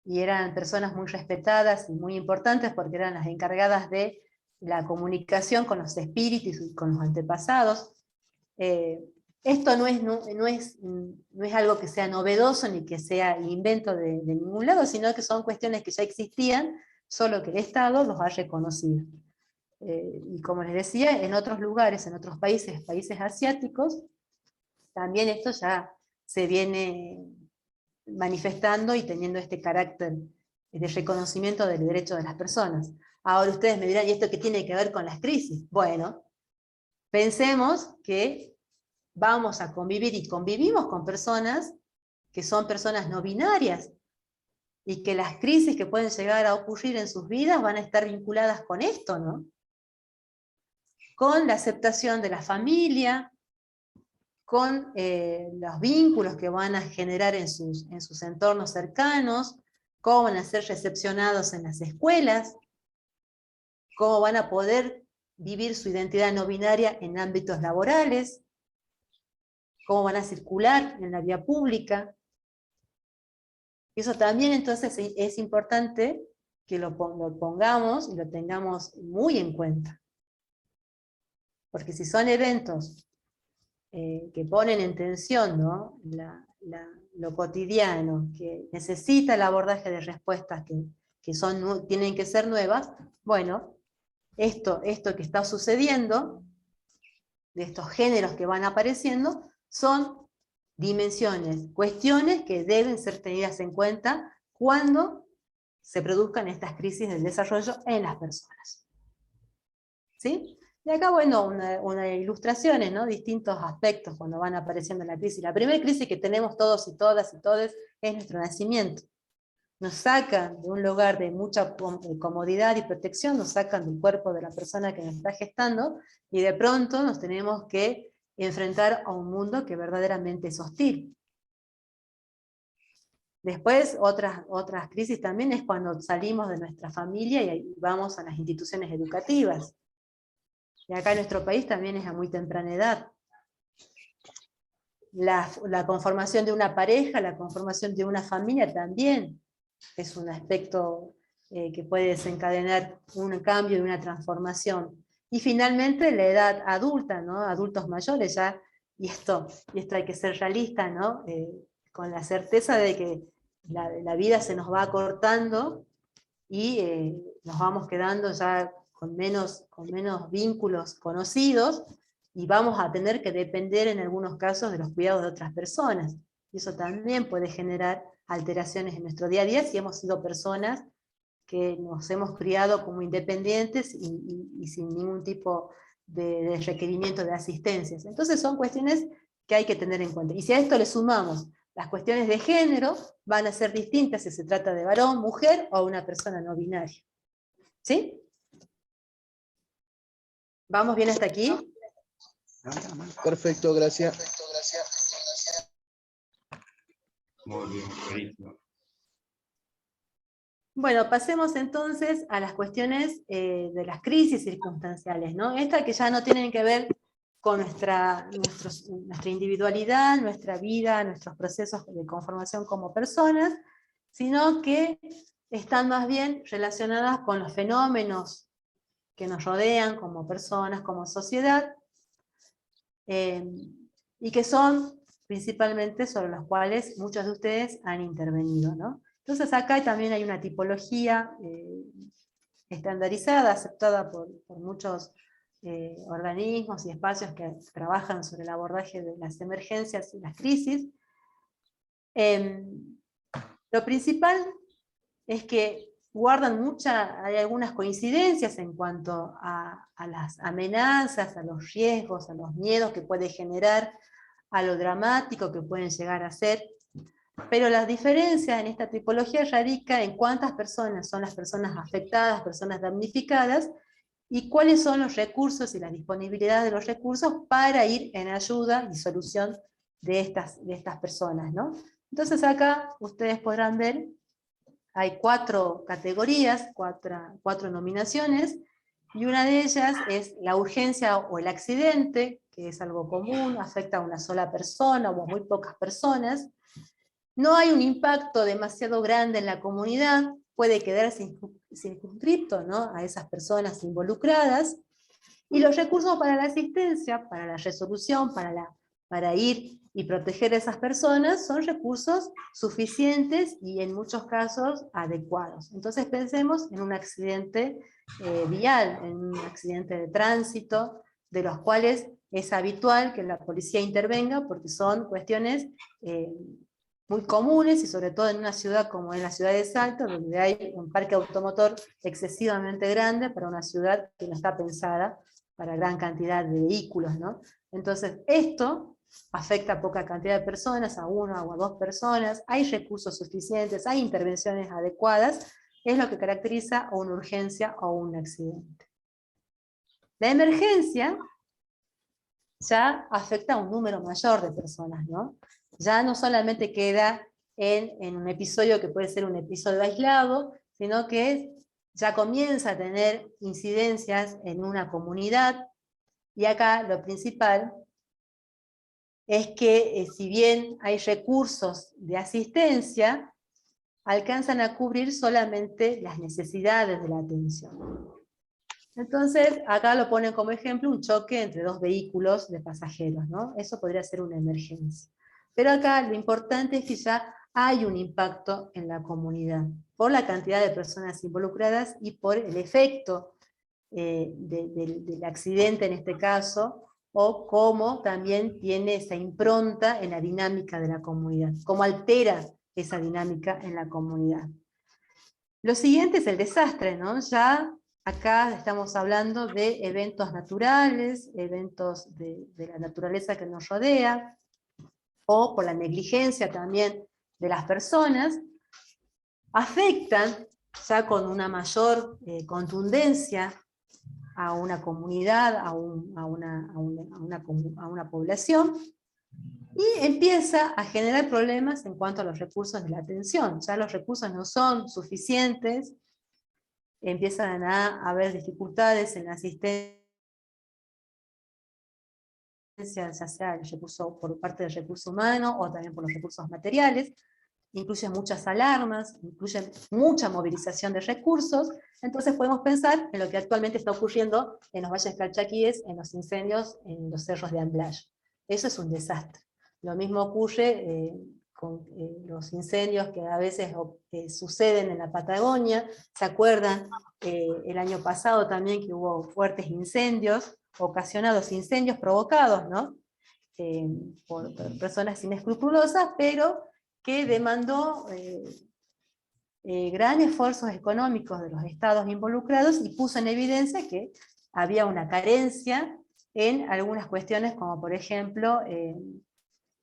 C: y eran personas muy respetadas y muy importantes porque eran las encargadas de la comunicación con los espíritus y con los antepasados. Esto no es algo que sea novedoso ni que sea invento de ningún lado, sino que son cuestiones que ya existían, solo que el Estado los ha reconocido. Y como les decía, en otros lugares, en otros países asiáticos, también esto ya se viene manifestando y teniendo este carácter de reconocimiento del derecho de las personas. Ahora ustedes me dirán, ¿y esto qué tiene que ver con las crisis? Bueno, pensemos que vamos a convivir y convivimos con personas que son personas no binarias, y que las crisis que pueden llegar a ocurrir en sus vidas van a estar vinculadas con esto, ¿no? Con la aceptación de la familia, con los vínculos que van a generar en sus entornos cercanos, cómo van a ser recepcionados en las escuelas, cómo van a poder vivir su identidad no binaria en ámbitos laborales, cómo van a circular en la vía pública. Eso también entonces es importante que lo pongamos y lo tengamos muy en cuenta. Porque si son eventos que ponen en tensión, ¿no?, lo cotidiano, que necesita el abordaje de respuestas que tienen que ser nuevas, bueno, esto que está sucediendo, de estos géneros que van apareciendo, son dimensiones, cuestiones que deben ser tenidas en cuenta cuando se produzcan estas crisis del desarrollo en las personas. ¿Sí? Y acá, bueno, una ilustraciones, ¿no? Distintos aspectos cuando van apareciendo la crisis. La primera crisis que tenemos todos y todas y todes es nuestro nacimiento. Nos sacan de un lugar de mucha comodidad y protección, nos sacan del cuerpo de la persona que nos está gestando, y de pronto nos tenemos que enfrentar a un mundo que verdaderamente es hostil. Después, otras crisis también es cuando salimos de nuestra familia y vamos a las instituciones educativas. Y acá en nuestro país también es a muy temprana edad. La conformación de una pareja, la conformación de una familia también es un aspecto que puede desencadenar un cambio y una transformación. Y finalmente la edad adulta, ¿no? Adultos mayores ya, y esto hay que ser realista, ¿no? Con la certeza de que la vida se nos va acortando y nos vamos quedando ya con menos vínculos conocidos, y vamos a tener que depender en algunos casos de los cuidados de otras personas. Y eso también puede generar alteraciones en nuestro día a día si hemos sido personas que nos hemos criado como independientes y sin ningún tipo de requerimiento de asistencias. Entonces son cuestiones que hay que tener en cuenta. Y si a esto le sumamos las cuestiones de género, van a ser distintas si se trata de varón, mujer o una persona no binaria. ¿Sí? ¿Vamos bien hasta aquí?
F: Perfecto, gracias.
A: Muy bien, buenísimo.
C: Bueno, pasemos entonces a las cuestiones de las crisis circunstanciales, ¿no? Estas que ya no tienen que ver con nuestra individualidad, nuestra vida, nuestros procesos de conformación como personas, sino que están más bien relacionadas con los fenómenos que nos rodean como personas, como sociedad, y que son principalmente sobre los cuales muchos de ustedes han intervenido, ¿no? Entonces acá también hay una tipología estandarizada, aceptada por muchos organismos y espacios que trabajan sobre el abordaje de las emergencias y las crisis. Lo principal es que hay algunas coincidencias en cuanto a las amenazas, a los riesgos, a los miedos que puede generar, a lo dramático que pueden llegar a ser. Pero la diferencia en esta tipología radica en cuántas personas son las personas afectadas, personas damnificadas, y cuáles son los recursos y la disponibilidad de los recursos para ir en ayuda y solución de estas personas, ¿no? Entonces acá ustedes podrán ver, hay 4 categorías, 4 nominaciones, y una de ellas es la urgencia o el accidente, que es algo común, afecta a una sola persona o a muy pocas personas. No hay un impacto demasiado grande en la comunidad, puede quedar circunscripto, ¿no?, a esas personas involucradas, y los recursos para la asistencia, para la resolución, para ir y proteger a esas personas, son recursos suficientes y en muchos casos adecuados. Entonces pensemos en un accidente vial, en un accidente de tránsito, de los cuales es habitual que la policía intervenga porque son cuestiones muy comunes, y sobre todo en una ciudad como en la ciudad de Salta, donde hay un parque automotor excesivamente grande para una ciudad que no está pensada para gran cantidad de vehículos, ¿no? Entonces esto afecta a poca cantidad de personas, a 1 o a 2 personas, hay recursos suficientes, hay intervenciones adecuadas, es lo que caracteriza a una urgencia o un accidente. La emergencia ya afecta a un número mayor de personas, ¿no? Ya no solamente queda en un episodio que puede ser un episodio aislado, sino que ya comienza a tener incidencias en una comunidad, y acá lo principal es que si bien hay recursos de asistencia, alcanzan a cubrir solamente las necesidades de la atención. Entonces, acá lo ponen como ejemplo un choque entre 2 vehículos de pasajeros, ¿no? Eso podría ser una emergencia. Pero acá lo importante es que ya hay un impacto en la comunidad, por la cantidad de personas involucradas y por el efecto del accidente en este caso, o cómo también tiene esa impronta en la dinámica de la comunidad, cómo altera esa dinámica en la comunidad. Lo siguiente es el desastre, ¿no? Ya acá estamos hablando de eventos naturales, eventos de la naturaleza que nos rodea, o por la negligencia también de las personas, afectan ya con una mayor contundencia a una comunidad, a una población, y empieza a generar problemas en cuanto a los recursos de la atención. Ya los recursos no son suficientes, empiezan a haber dificultades en la asistencia, ya sea el recurso, por parte del recurso humano o también por los recursos materiales, incluye muchas alarmas, incluye mucha movilización de recursos. Entonces podemos pensar en lo que actualmente está ocurriendo en los valles calchaquíes, en los incendios en los cerros de Amblayo. Eso es un desastre. Lo mismo ocurre con los incendios que a veces suceden en la Patagonia. ¿Se acuerdan el año pasado también que hubo fuertes incendios, ocasionados, incendios provocados, ¿no? Por personas inescrupulosas, pero que demandó gran esfuerzos económicos de los estados involucrados y puso en evidencia que había una carencia en algunas cuestiones, como por ejemplo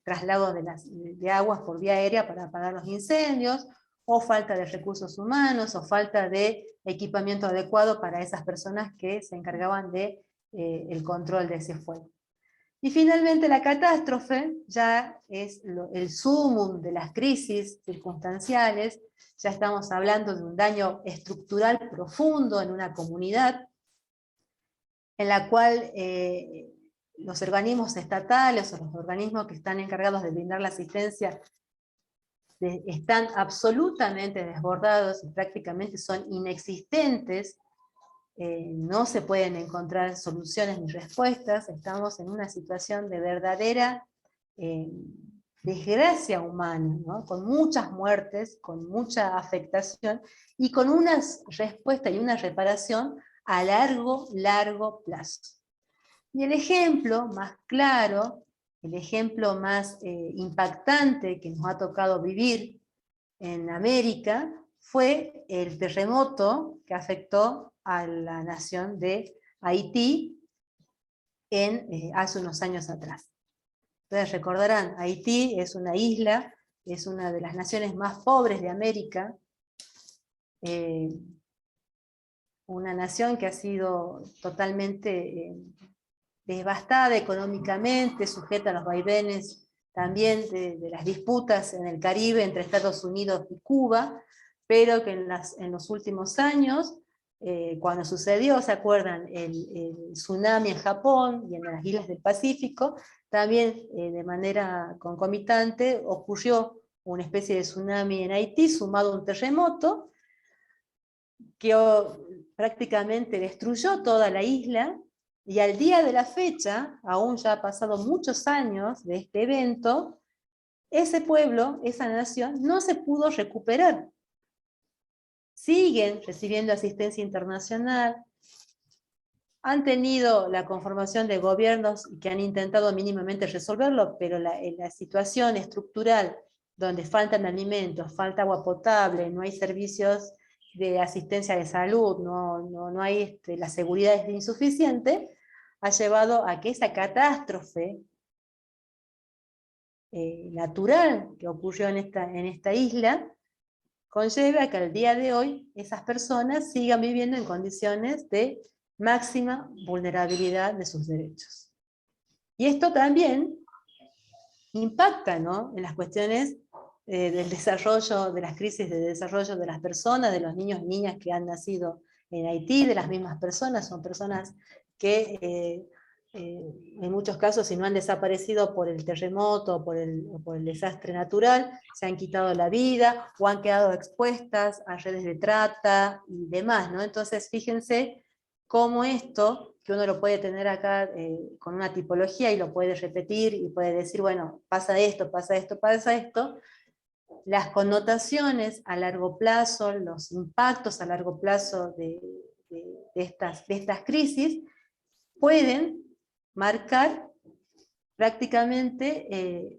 C: traslado de aguas por vía aérea para apagar los incendios, o falta de recursos humanos, o falta de equipamiento adecuado para esas personas que se encargaban de el control de ese fuego. Y finalmente la catástrofe ya es el sumum de las crisis circunstanciales. Ya estamos hablando de un daño estructural profundo en una comunidad, en la cual los organismos estatales o los organismos que están encargados de brindar la asistencia están absolutamente desbordados y prácticamente son inexistentes. No se pueden encontrar soluciones ni respuestas. Estamos en una situación de verdadera desgracia humana, ¿no? Con muchas muertes, con mucha afectación, y con una respuesta y una reparación a largo plazo. Y el ejemplo más claro, el ejemplo más impactante que nos ha tocado vivir en América, fue el terremoto que afectó a la nación de Haití hace unos años atrás. Ustedes recordarán, Haití es una isla, es una de las naciones más pobres de América, una nación que ha sido totalmente devastada económicamente, sujeta a los vaivenes también de las disputas en el Caribe entre Estados Unidos y Cuba, pero que en los últimos años, cuando sucedió, ¿se acuerdan? El tsunami en Japón y en las islas del Pacífico, también de manera concomitante ocurrió una especie de tsunami en Haití, sumado a un terremoto, que prácticamente destruyó toda la isla, y al día de la fecha, aún ya ha pasado muchos años de este evento, ese pueblo, esa nación, no se pudo recuperar. Siguen recibiendo asistencia internacional, han tenido la conformación de gobiernos que han intentado mínimamente resolverlo, pero la situación estructural, donde faltan alimentos, falta agua potable, no hay servicios de asistencia de salud, no hay, la seguridad es insuficiente, ha llevado a que esa catástrofe natural que ocurrió en esta isla conlleve a que al día de hoy esas personas sigan viviendo en condiciones de máxima vulnerabilidad de sus derechos. Y esto también impacta, ¿no?, en las cuestiones del desarrollo, de las crisis de desarrollo de las personas, de los niños y niñas que han nacido en Haití, de las mismas personas, son personas que en muchos casos, si no han desaparecido por el terremoto o por el desastre natural, se han quitado la vida o han quedado expuestas a redes de trata y demás, ¿no? Entonces fíjense cómo esto, que uno lo puede tener acá con una tipología y lo puede repetir y puede decir, bueno, pasa esto, pasa esto, pasa esto, las connotaciones a largo plazo, los impactos a largo plazo de estas crisis, pueden marcar prácticamente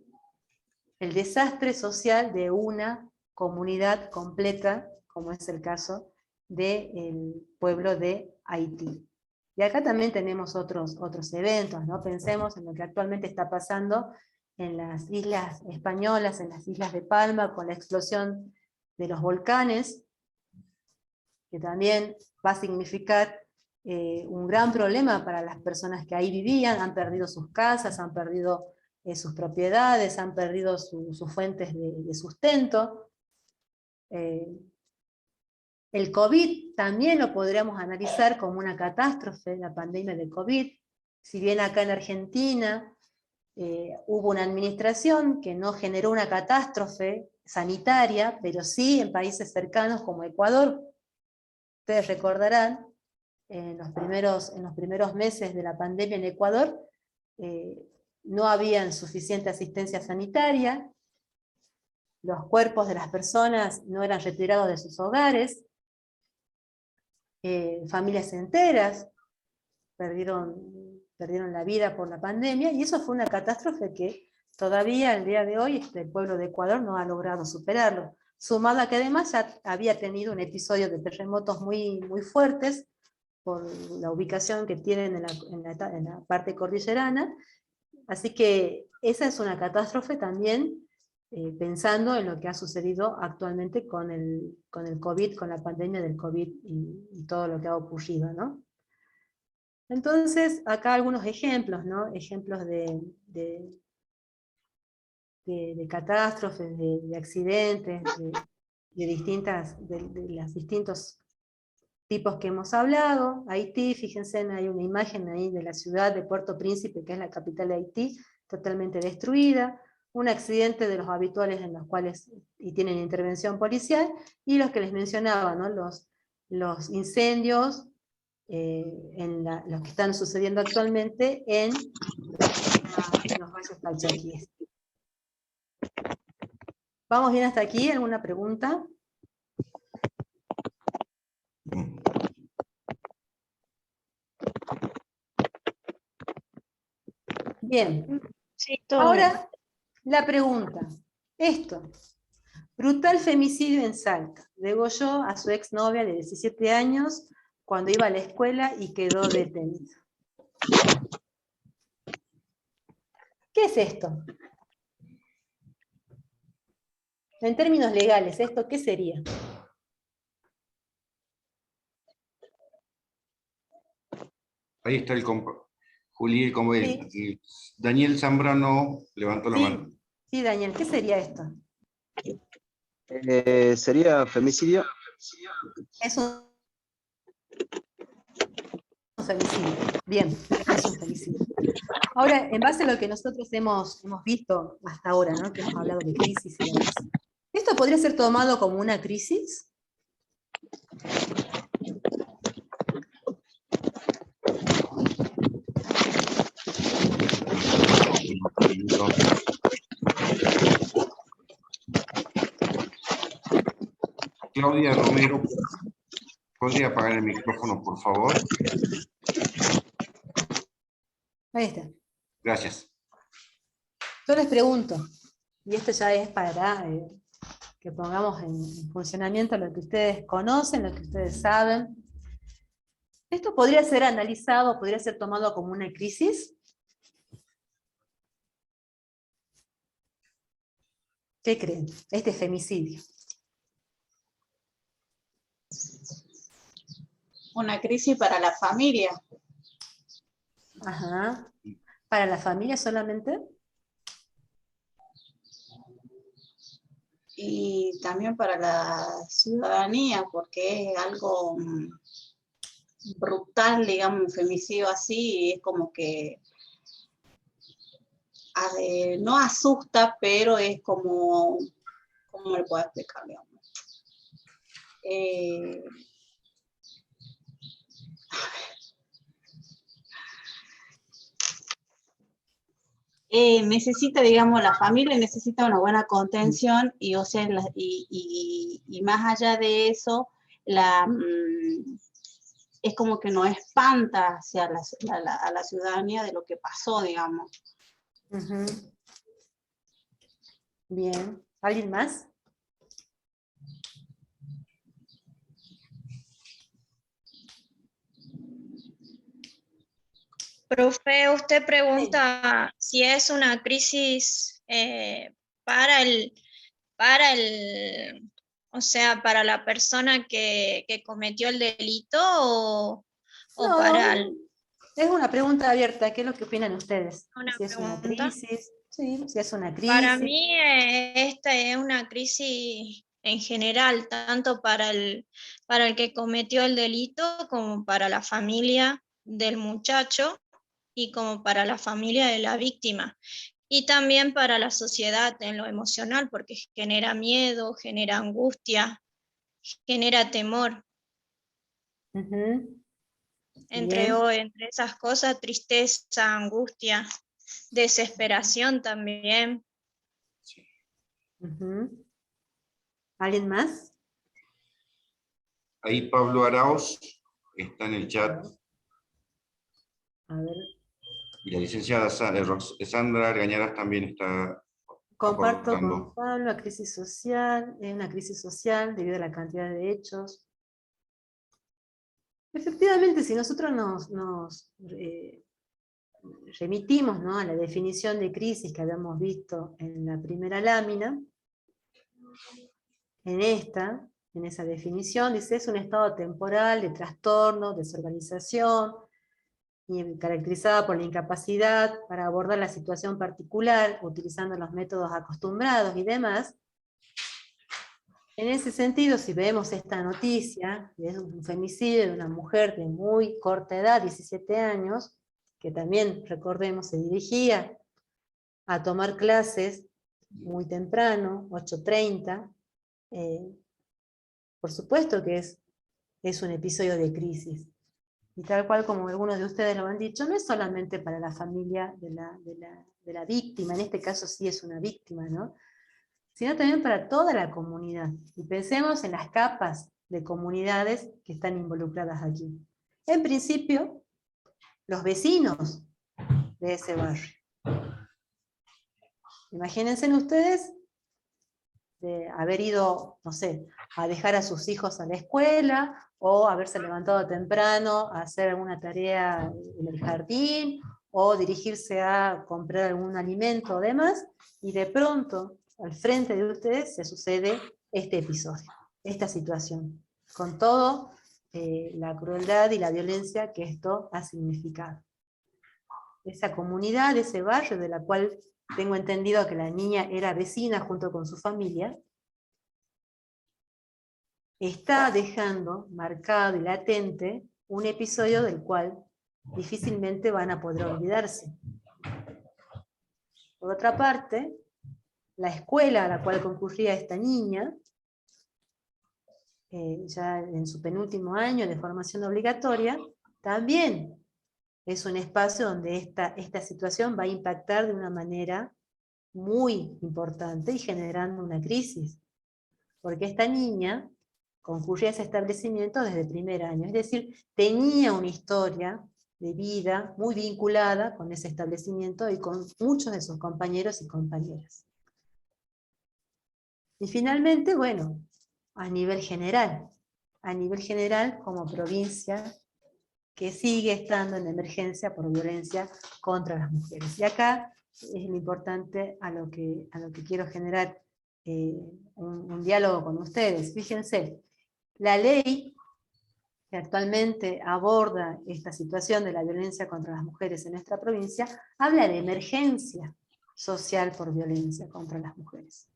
C: el desastre social de una comunidad completa como es el caso del pueblo de Haití. Y acá también tenemos otros eventos, ¿no? Pensemos en lo que actualmente está pasando en las islas españolas, en las islas de Palma, con la explosión de los volcanes, que también va a significar un gran problema para las personas que ahí vivían, han perdido sus casas, han perdido sus propiedades, han perdido sus fuentes de sustento. El COVID también lo podríamos analizar como una catástrofe, la pandemia de COVID. Si bien acá en Argentina hubo una administración que no generó una catástrofe sanitaria, pero sí en países cercanos como Ecuador. Ustedes recordarán, en los primeros meses de la pandemia en Ecuador, no había suficiente asistencia sanitaria, los cuerpos de las personas no eran retirados de sus hogares, familias enteras perdieron la vida por la pandemia, y eso fue una catástrofe que todavía al día de hoy el pueblo de Ecuador no ha logrado superarlo. Sumado a que además ya había tenido un episodio de terremotos muy, muy fuertes, por la ubicación que tienen en la parte cordillerana, así que esa es una catástrofe también, pensando en lo que ha sucedido actualmente con el COVID, con la pandemia del COVID y todo lo que ha ocurrido, ¿no? Entonces, acá algunos ejemplos, ¿no? Ejemplos de catástrofes, de accidentes, de los distintos tipos que hemos hablado. Haití, fíjense, hay una imagen ahí de la ciudad de Puerto Príncipe, que es la capital de Haití, totalmente destruida, un accidente de los habituales en los cuales y tienen intervención policial, y los que les mencionaba, ¿no? Los incendios, los que están sucediendo actualmente en los valles calchaquíes. ¿Vamos bien hasta aquí? ¿Alguna pregunta? Bien.
D: Sí, todo bien.
C: Ahora, la pregunta. Esto. Brutal femicidio en Salta. Degolló a su exnovia de 17 años cuando iba a la escuela y quedó detenido. ¿Qué es esto? En términos legales, ¿esto qué sería?
A: Ahí está Juli,
C: Sí.
A: Daniel Zambrano levantó la mano.
C: Sí, Daniel, ¿qué sería esto?
F: ¿Sería femicidio?
C: Es un femicidio. Bien, es un femicidio. Ahora, en base a lo que nosotros hemos visto hasta ahora, ¿no? Que hemos hablado de crisis y demás, ¿esto podría ser tomado como una crisis?
A: Claudia Romero, ¿podría apagar el micrófono, por favor?
C: Ahí está.
A: Gracias.
C: Yo les pregunto, y esto ya es para que pongamos en funcionamiento lo que ustedes conocen, lo que ustedes saben. ¿Esto podría ser analizado, podría ser tomado como una crisis? ¿Qué creen? Este femicidio.
G: Una crisis para la familia.
C: Ajá. ¿Para la familia solamente?
G: Y también para la ciudadanía, porque es algo brutal, digamos, un femicidio así, es como que no asusta, pero es como, ¿cómo le puedo explicar, digamos? Necesita, digamos, la familia necesita una buena contención y, o sea, y más allá de eso, es como que nos espanta hacia a la ciudadanía de lo que pasó, digamos.
C: Uh-huh. Bien. ¿Alguien más?
D: Profe, usted pregunta si es una crisis para el, o sea, para la persona que cometió el delito o
C: No,
D: para
C: es una pregunta abierta. ¿Qué es lo que opinan ustedes?
D: una
C: Si es una
D: pregunta.
C: crisis, sí, si es una
D: Para
C: crisis.
D: mí esta es una crisis en general, tanto para el que cometió el delito como para la familia del muchacho y como para la familia de la víctima. Y también para la sociedad en lo emocional, porque genera miedo, genera angustia, genera temor,
C: Ujú,
D: entre,
C: bien.
D: entre esas cosas, tristeza, angustia, desesperación también.
C: Ujú. ¿Alguien más?
A: Ahí Pablo Arauz está en el chat,
C: A ver,
A: y la licenciada Sandra Argañaras también está
C: comparto con
A: aportando.
C: Pablo la crisis social, es una crisis social debido a la cantidad de hechos. Efectivamente, si nosotros nos remitimos, ¿no?, a la definición de crisis que habíamos visto en la primera lámina, en esa definición, dice, es un estado temporal de trastorno, desorganización, y caracterizada por la incapacidad para abordar la situación particular, utilizando los métodos acostumbrados y demás. En ese sentido, si vemos esta noticia, que es un femicidio de una mujer de muy corta edad, 17 años, que también, recordemos, se dirigía a tomar clases muy temprano, 8:30, por supuesto que es un episodio de crisis. Y tal cual como algunos de ustedes lo han dicho, no es solamente para la familia de la víctima, en este caso sí es una víctima, ¿no?, sino también para toda la comunidad. Y pensemos en las capas de comunidades que están involucradas aquí. En principio, los vecinos de ese barrio. Imagínense ustedes de haber ido, no sé, a dejar a sus hijos a la escuela, o haberse levantado temprano a hacer alguna tarea en el jardín, o dirigirse a comprar algún alimento o demás, y de pronto, al frente de ustedes, se sucede este episodio, esta situación, con todo la crueldad y la violencia que esto ha significado. Esa comunidad, ese barrio de la cual tengo entendido que la niña era vecina junto con su familia, está dejando marcado y latente un episodio del cual difícilmente van a poder olvidarse. Por otra parte, la escuela a la cual concurría esta niña, ya en su penúltimo año de formación obligatoria, también es un espacio donde esta situación va a impactar de una manera muy importante y generando una crisis. Porque esta niña concurría a ese establecimiento desde el primer año, es decir, tenía una historia de vida muy vinculada con ese establecimiento y con muchos de sus compañeros y compañeras. Y finalmente, bueno, a nivel general como provincia que sigue estando en emergencia por violencia contra las mujeres. Y acá es lo importante a lo que quiero generar un diálogo con ustedes. Fíjense, la ley que actualmente aborda esta situación de la violencia contra las mujeres en nuestra provincia, habla de emergencia social por violencia contra las mujeres.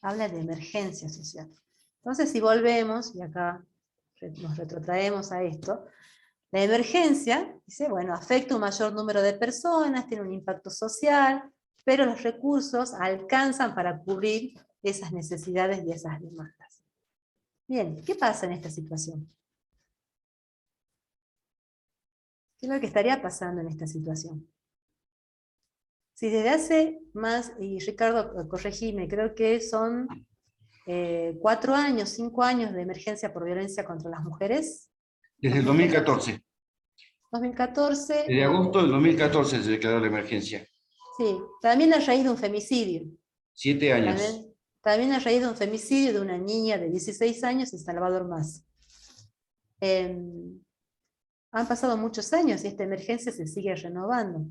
C: Habla de emergencia social. Entonces, si volvemos, y acá nos retrotraemos a esto, la emergencia, dice, bueno, afecta a un mayor número de personas, tiene un impacto social, pero los recursos alcanzan para cubrir esas necesidades y esas demandas. Bien, ¿qué pasa en esta situación? ¿Qué es lo que estaría pasando en esta situación? Si desde hace más, y Ricardo, corregime, creo que son 4 años, 5 años de emergencia por violencia contra las mujeres.
A: Desde el 2014.
C: 2014.
A: Desde agosto del 2014 se declaró la emergencia.
C: Sí, también a raíz de un femicidio.
A: 7 años.
C: También a raíz de un femicidio de una niña de 16 años en Salvador Mas. Han pasado muchos años y esta emergencia se sigue renovando.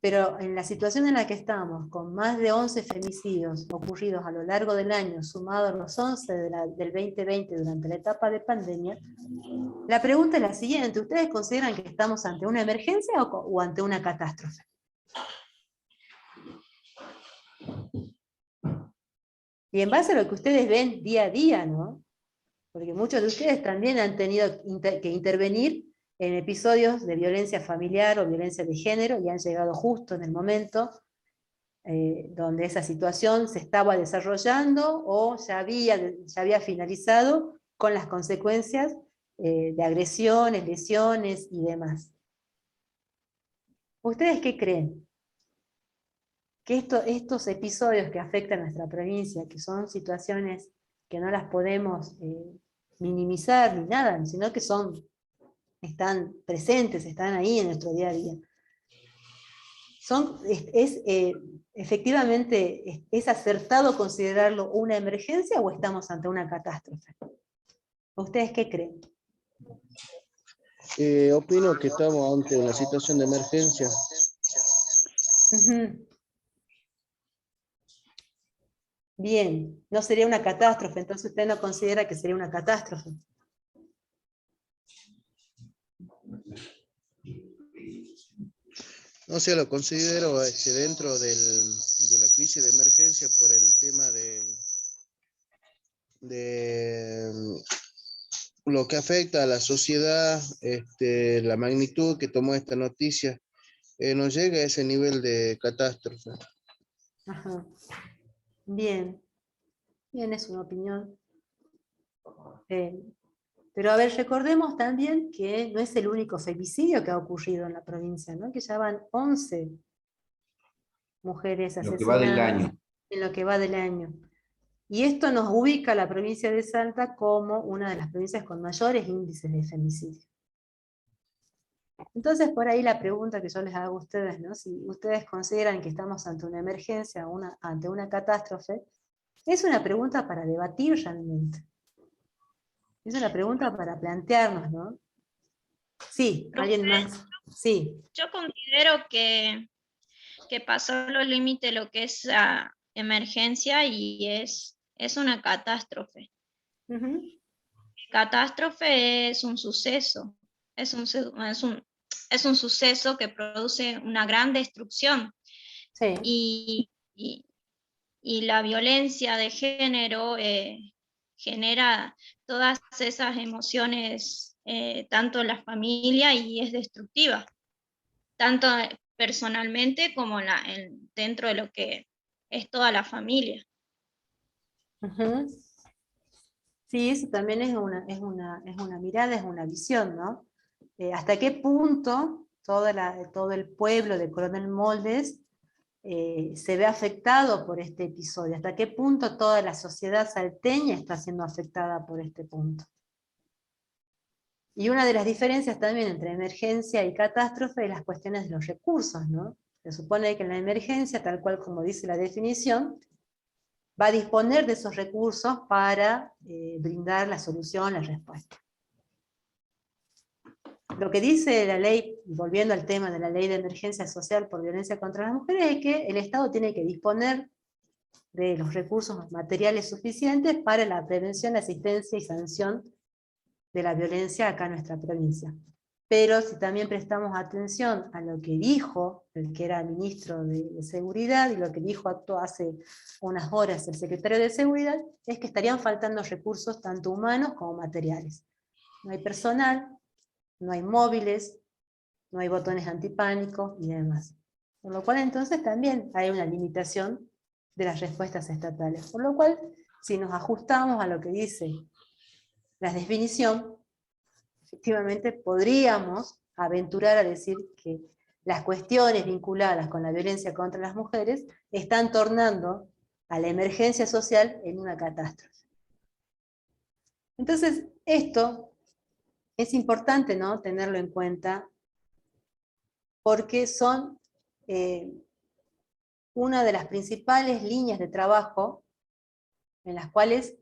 C: Pero en la situación en la que estamos, con más de 11 femicidios ocurridos a lo largo del año, sumados a los 11 del 2020 durante la etapa de pandemia, la pregunta es la siguiente: ¿ustedes consideran que estamos ante una emergencia o ante una catástrofe? Y en base a lo que ustedes ven día a día, ¿no? Porque muchos de ustedes también han tenido que intervenir en episodios de violencia familiar o violencia de género y han llegado justo en el momento donde esa situación se estaba desarrollando o ya había finalizado con las consecuencias de agresiones, lesiones y demás. ¿Ustedes qué creen? Que estos episodios que afectan a nuestra provincia, que son situaciones que no las podemos minimizar ni nada, sino que están presentes, están ahí en nuestro día a día. Efectivamente, ¿es acertado considerarlo una emergencia o estamos ante una catástrofe? ¿Ustedes qué creen?
F: Opino que estamos ante una situación de emergencia.
C: Bien, no sería una catástrofe, entonces usted no considera que sería una catástrofe.
F: No sé, lo considero dentro de la crisis de emergencia por el tema de lo que afecta a la sociedad, la magnitud que tomó esta noticia, no llega a ese nivel de catástrofe.
C: Ajá. Bien, es una opinión. Pero a ver, recordemos también que no es el único femicidio que ha ocurrido en la provincia, ¿no? Que ya van 11 mujeres
A: Lo que va del
C: asesinadas
A: año.
C: en lo que va del año. Y esto nos ubica a la provincia de Salta como una de las provincias con mayores índices de femicidio. Entonces, por ahí la pregunta que yo les hago a ustedes, ¿no? Si ustedes consideran que estamos ante una emergencia, ante una catástrofe, es una pregunta para debatir realmente. Es una pregunta para plantearnos, ¿no? Sí, alguien más. Sí.
D: Yo considero que pasó los límites lo que es la emergencia y es una catástrofe. Catástrofe es un suceso, es un suceso que produce una gran destrucción.
C: Sí.
D: Y la violencia de género genera todas esas emociones, tanto en la familia, y es destructiva, tanto personalmente como dentro de lo que es toda la familia.
C: Sí, eso también es una mirada, es una visión, ¿no? ¿Hasta qué punto todo el pueblo de Coronel Moldes se ve afectado por este episodio? ¿Hasta qué punto toda la sociedad salteña está siendo afectada por este punto? Y una de las diferencias también entre emergencia y catástrofe es las cuestiones de los recursos, ¿no? Se supone que en la emergencia, tal cual como dice la definición, va a disponer de esos recursos para brindar la solución, la respuesta. Lo que dice la ley, volviendo al tema de la ley de emergencia social por violencia contra las mujeres, es que el Estado tiene que disponer de los recursos materiales suficientes para la prevención, asistencia y sanción de la violencia acá en nuestra provincia. Pero si también prestamos atención a lo que dijo el que era ministro de Seguridad y lo que dijo hace unas horas el secretario de Seguridad, es que estarían faltando recursos tanto humanos como materiales. No hay personal, no hay móviles, no hay botones antipánico y demás. Por lo cual entonces también hay una limitación de las respuestas estatales. Por lo cual, si nos ajustamos a lo que dice la definición, efectivamente podríamos aventurar a decir que las cuestiones vinculadas con la violencia contra las mujeres están tornando a la emergencia social en una catástrofe. Entonces, esto es importante, ¿no?, tenerlo en cuenta, porque son una de las principales líneas de trabajo en las cuales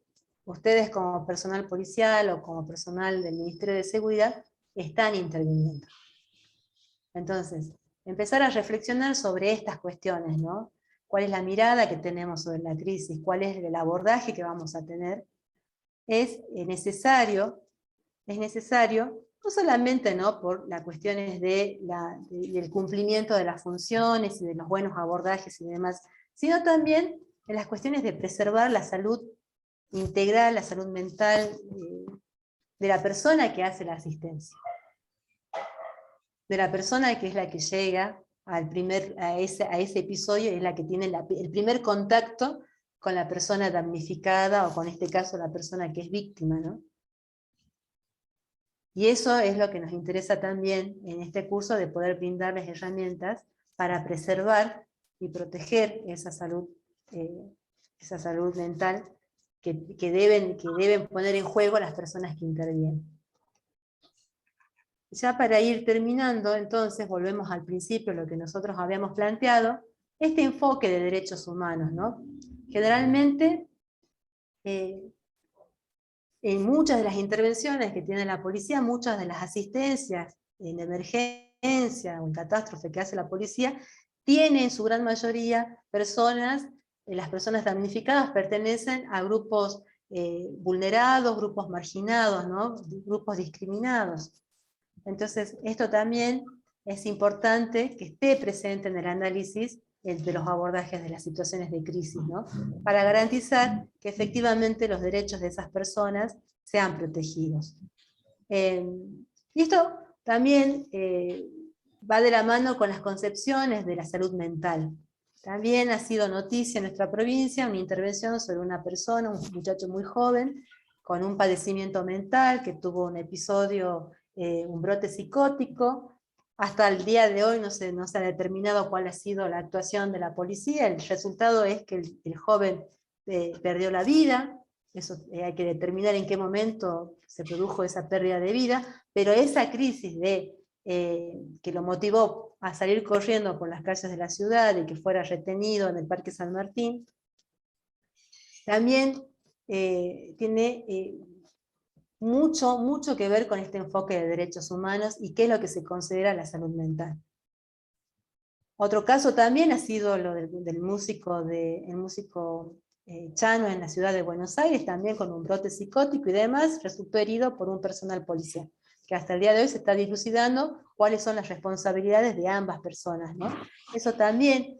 C: ustedes como personal policial o como personal del Ministerio de Seguridad están interviniendo. Entonces, empezar a reflexionar sobre estas cuestiones, ¿no? ¿Cuál es la mirada que tenemos sobre la crisis? ¿Cuál es el abordaje que vamos a tener? Es necesario, no solamente, ¿no?, por las cuestiones del cumplimiento de las funciones y de los buenos abordajes y demás, sino también en las cuestiones de preservar la salud integral, la salud mental de la persona que hace la asistencia. De la persona que es la que llega a ese episodio, es la que tiene el primer contacto con la persona damnificada, o con este caso la persona que es víctima, ¿no? Y eso es lo que nos interesa también en este curso, de poder brindarles herramientas para preservar y proteger esa salud mental que deben poner en juego las personas que intervienen. Ya para ir terminando, entonces, volvemos al principio, lo que nosotros habíamos planteado, este enfoque de derechos humanos, ¿no? Generalmente, en muchas de las intervenciones que tiene la policía, muchas de las asistencias en emergencia o en catástrofe que hace la policía, tiene en su gran mayoría las personas damnificadas pertenecen a grupos vulnerados, grupos marginados, ¿no? Grupos discriminados. Entonces, esto también es importante que esté presente en el análisis de los abordajes de las situaciones de crisis, ¿no? Para garantizar que efectivamente los derechos de esas personas sean protegidos. Y esto también va de la mano con las concepciones de la salud mental. También ha sido noticia en nuestra provincia una intervención sobre una persona, un muchacho muy joven, con un padecimiento mental, que tuvo un episodio, un brote psicótico. Hasta el día de hoy no se ha determinado cuál ha sido la actuación de la policía. El resultado es que el joven perdió la vida. Eso hay que determinar en qué momento se produjo esa pérdida de vida, pero esa crisis que lo motivó a salir corriendo por las calles de la ciudad y que fuera retenido en el Parque San Martín, también tiene mucho que ver con este enfoque de derechos humanos y qué es lo que se considera la salud mental. Otro caso también ha sido lo del músico Chano en la ciudad de Buenos Aires, también con un brote psicótico y demás, resultó herido por un personal policial, que hasta el día de hoy se está dilucidando cuáles son las responsabilidades de ambas personas, ¿no? Eso también,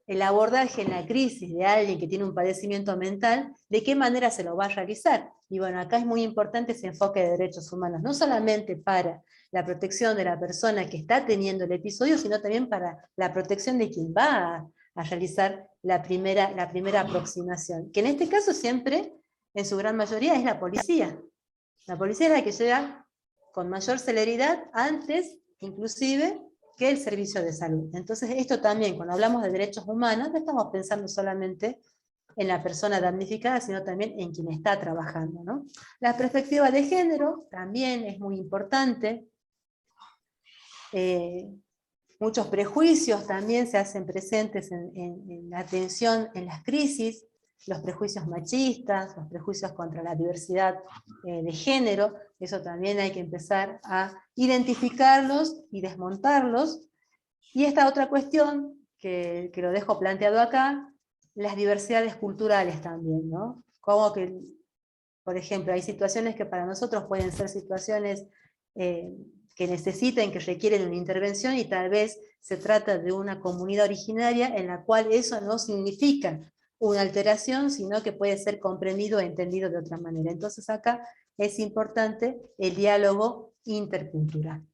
C: el abordaje en la crisis de alguien que tiene un padecimiento mental, ¿de qué manera se lo va a realizar? Y bueno, acá es muy importante ese enfoque de derechos humanos, no solamente para la protección de la persona que está teniendo el episodio, sino también para la protección de quien va a realizar la primera aproximación, que en este caso siempre, en su gran mayoría, es la policía. La policía es la que llega con mayor celeridad, antes inclusive que el servicio de salud. Entonces esto también, cuando hablamos de derechos humanos, no estamos pensando solamente en la persona damnificada, sino también en quien está trabajando, ¿no? La perspectiva de género también es muy importante. Muchos prejuicios también se hacen presentes en la atención en las crisis, los prejuicios machistas, los prejuicios contra la diversidad de género. Eso también hay que empezar a identificarlos y desmontarlos. Y esta otra cuestión, que lo dejo planteado acá, las diversidades culturales también, ¿no? Como que, por ejemplo, hay situaciones que para nosotros pueden ser situaciones que necesiten, que requieren una intervención, y tal vez se trata de una comunidad originaria en la cual eso no significa una alteración, sino que puede ser comprendido e entendido de otra manera. Entonces acá es importante el diálogo intercultural.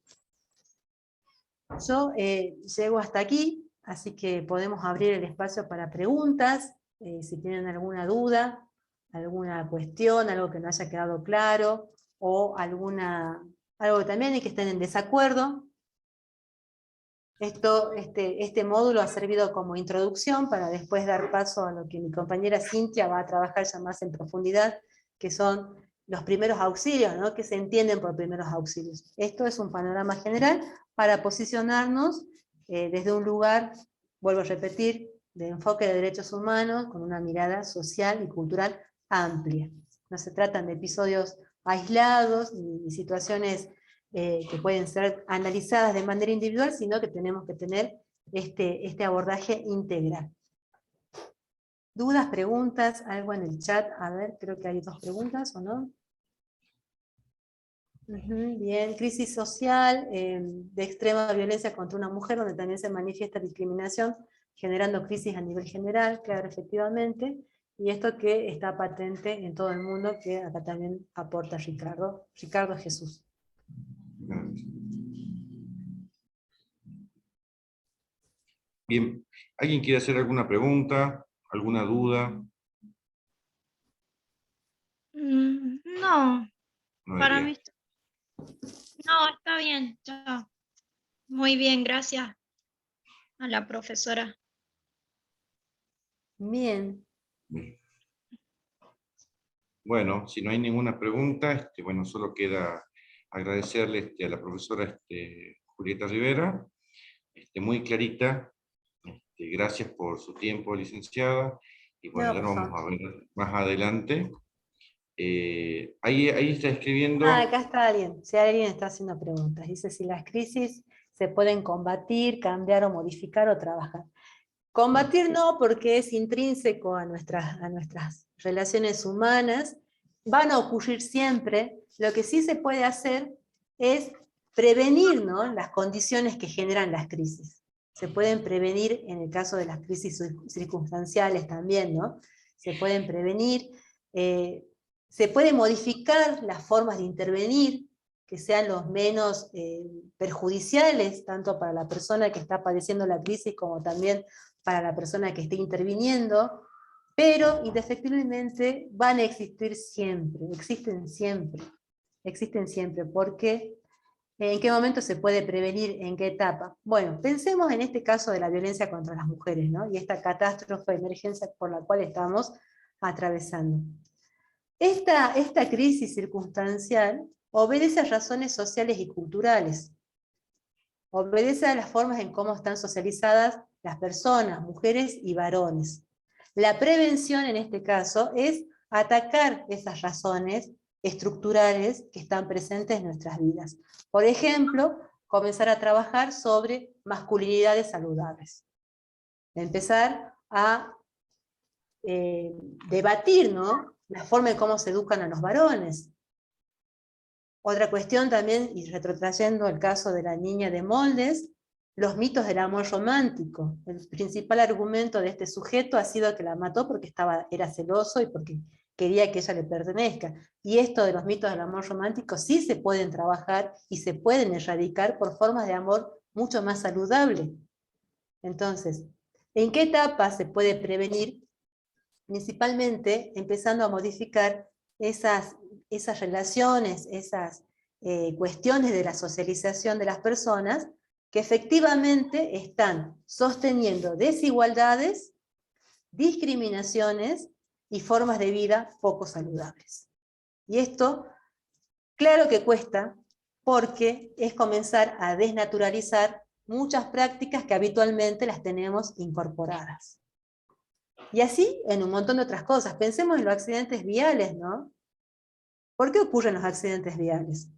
C: Yo llego hasta aquí, así que podemos abrir el espacio para preguntas, si tienen alguna duda, alguna cuestión, algo que no haya quedado claro, o algo que también hay que estén en desacuerdo. Este módulo ha servido como introducción para después dar paso a lo que mi compañera Cintia va a trabajar ya más en profundidad, que son los primeros auxilios, ¿no? Que se entienden por primeros auxilios. Esto es un panorama general para posicionarnos desde un lugar, vuelvo a repetir, de enfoque de derechos humanos, con una mirada social y cultural amplia. No se tratan de episodios aislados ni situaciones que pueden ser analizadas de manera individual, sino que tenemos que tener este abordaje integral. ¿Dudas, preguntas? ¿Algo en el chat? A ver, creo que hay 2 preguntas, ¿o no? Bien, crisis social de extrema violencia contra una mujer, donde también se manifiesta discriminación, generando crisis a nivel general, claro, efectivamente, y esto que está patente en todo el mundo, que acá también aporta Ricardo Jesús.
A: Bien, ¿alguien quiere hacer alguna pregunta, alguna duda?
D: No,
A: No,
D: para
A: Elia.
D: mí no, está bien. Ya. Muy bien, gracias a la profesora.
C: Bien.
A: Bien. Bueno, si no hay ninguna pregunta, bueno, solo queda agradecerle a la profesora Julieta Rivera, muy clarita. Gracias por su tiempo, licenciada, y bueno,
C: No,
A: ya
C: por
A: lo vamos
C: favor.
A: a ver más adelante. Ahí está escribiendo.
C: Acá está alguien, si alguien está haciendo preguntas. Dice si las crisis se pueden combatir, cambiar o modificar o trabajar. Combatir no, porque es intrínseco a nuestras relaciones humanas, van a ocurrir siempre. Lo que sí se puede hacer es prevenir, ¿no?, las condiciones que generan las crisis. Se pueden prevenir en el caso de las crisis circunstanciales también, ¿no? Se pueden prevenir, se puede modificar las formas de intervenir, que sean los menos perjudiciales, tanto para la persona que está padeciendo la crisis como también para la persona que esté interviniendo, pero indefectiblemente van a existir siempre, existen siempre, porque ¿en qué momento se puede prevenir? ¿En qué etapa? Bueno, pensemos en este caso de la violencia contra las mujeres, ¿no? Y esta catástrofe de emergencia por la cual estamos atravesando. Esta crisis circunstancial obedece a razones sociales y culturales, obedece a las formas en cómo están socializadas las personas, mujeres y varones. La prevención en este caso es atacar esas razones estructurales que están presentes en nuestras vidas. Por ejemplo, comenzar a trabajar sobre masculinidades saludables. Empezar a debatir, ¿no?, la forma en cómo se educan a los varones. Otra cuestión también, y retrotrayendo el caso de la niña de Moldes, los mitos del amor romántico. El principal argumento de este sujeto ha sido que la mató porque era celoso y porque quería que ella le pertenezca. Y esto de los mitos del amor romántico sí se pueden trabajar y se pueden erradicar por formas de amor mucho más saludables. Entonces, ¿en qué etapa se puede prevenir? Principalmente empezando a modificar esas relaciones, esas cuestiones de la socialización de las personas que efectivamente están sosteniendo desigualdades, discriminaciones y formas de vida poco saludables. Y esto, claro que cuesta, porque es comenzar a desnaturalizar muchas prácticas que habitualmente las tenemos incorporadas. Y así en un montón de otras cosas. Pensemos en los accidentes viales, ¿no? ¿Por qué ocurren los accidentes viales?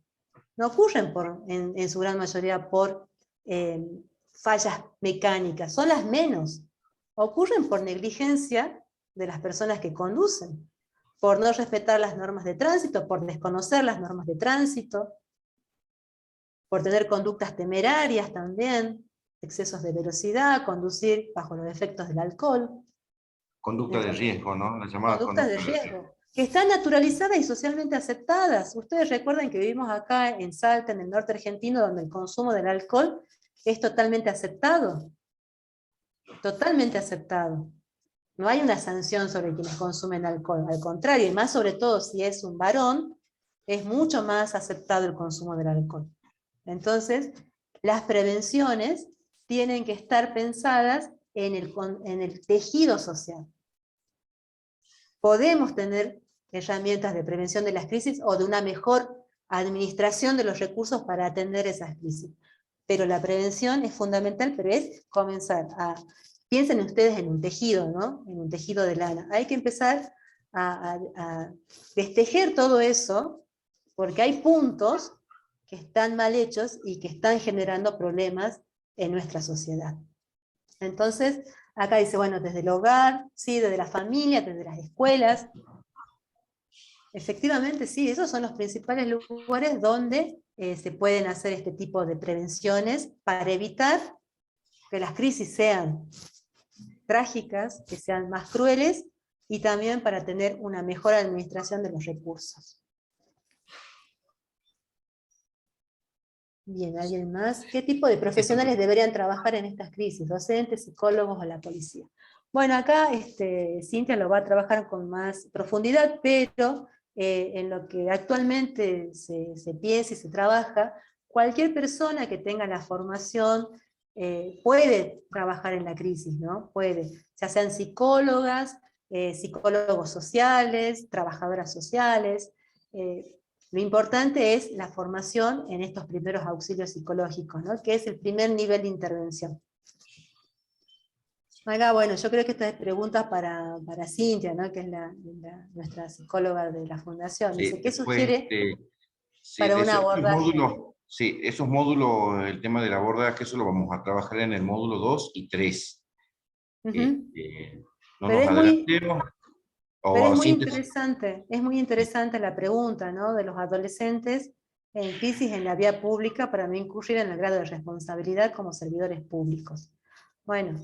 C: No ocurren en su gran mayoría por fallas mecánicas, son las menos. Ocurren por negligencia de las personas que conducen, por no respetar las normas de tránsito, por desconocer las normas de tránsito, por tener conductas temerarias también, excesos de velocidad, conducir bajo los efectos del alcohol.
A: Conducta de riesgo, ¿no? Las llamadas
C: Conductas de riesgo, que están naturalizadas y socialmente aceptadas. Ustedes recuerdan que vivimos acá en Salta, en el norte argentino, donde el consumo del alcohol es totalmente aceptado. Totalmente aceptado. No hay una sanción sobre quienes consumen alcohol. Al contrario, y más sobre todo si es un varón, es mucho más aceptado el consumo del alcohol. Entonces, las prevenciones tienen que estar pensadas en el tejido social. Podemos tener herramientas de prevención de las crisis o de una mejor administración de los recursos para atender esas crisis. Pero la prevención es fundamental, pero es comenzar a... Piensen ustedes en un tejido, ¿no? En un tejido de lana. Hay que empezar a destejer todo eso, porque hay puntos que están mal hechos y que están generando problemas en nuestra sociedad. Entonces, acá dice, bueno, desde el hogar, sí, desde la familia, desde las escuelas. Efectivamente, sí, esos son los principales lugares donde se pueden hacer este tipo de prevenciones para evitar que las crisis sean trágicas, que sean más crueles, y también para tener una mejor administración de los recursos. Bien, ¿alguien más? ¿Qué tipo de profesionales deberían trabajar en estas crisis? ¿Docentes, psicólogos o la policía? Bueno, acá Cintia lo va a trabajar con más profundidad, pero en lo que actualmente se piensa y se trabaja, cualquier persona que tenga la formación puede trabajar en la crisis, ¿no? Puede, ya sean psicólogas, psicólogos sociales, trabajadoras sociales. Lo importante es la formación en estos primeros auxilios psicológicos, ¿no? Que es el primer nivel de intervención. Acá, bueno, yo creo que esta es pregunta para Cintia, ¿no? Que es nuestra psicóloga de la Fundación. Dice,
A: Sí,
C: ¿qué sugiere
A: sí,
C: para
A: de
C: un
A: esos
C: abordaje?
A: módulos, sí, esos módulos, el tema del abordaje, eso lo vamos a trabajar en el módulo 2 y 3.
C: Ujú.
A: No
C: Pero
A: nos
C: es muy,
A: adelantemos.
C: Pero
A: O
C: es muy interesante la pregunta, ¿no? De los adolescentes en crisis en la vía pública para no incurrir en el grado de responsabilidad como servidores públicos. Bueno,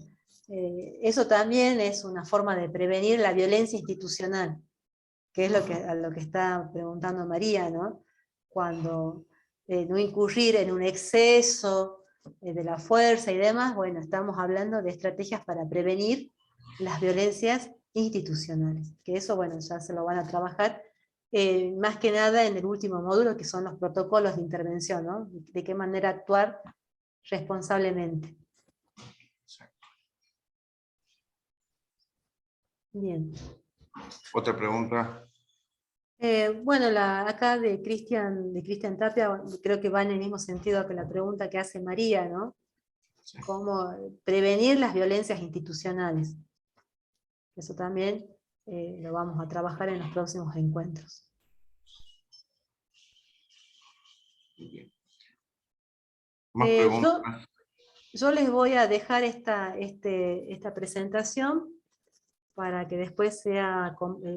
C: eso también es una forma de prevenir la violencia institucional, que es a lo que está preguntando María, ¿no? Cuando no incurrir en un exceso de la fuerza y demás, bueno, estamos hablando de estrategias para prevenir las violencias institucionales, que eso, bueno, ya se lo van a trabajar más que nada en el último módulo, que son los protocolos de intervención, ¿no? De qué manera actuar responsablemente. Bien.
A: Otra pregunta.
C: Bueno, acá de Cristian Tapia, creo que va en el mismo sentido que la pregunta que hace María, ¿no?
A: Sí.
C: Cómo prevenir las violencias institucionales. Eso también lo vamos a trabajar en los próximos encuentros.
A: Muy bien. ¿Más preguntas?
C: Yo les voy a dejar esta presentación para que después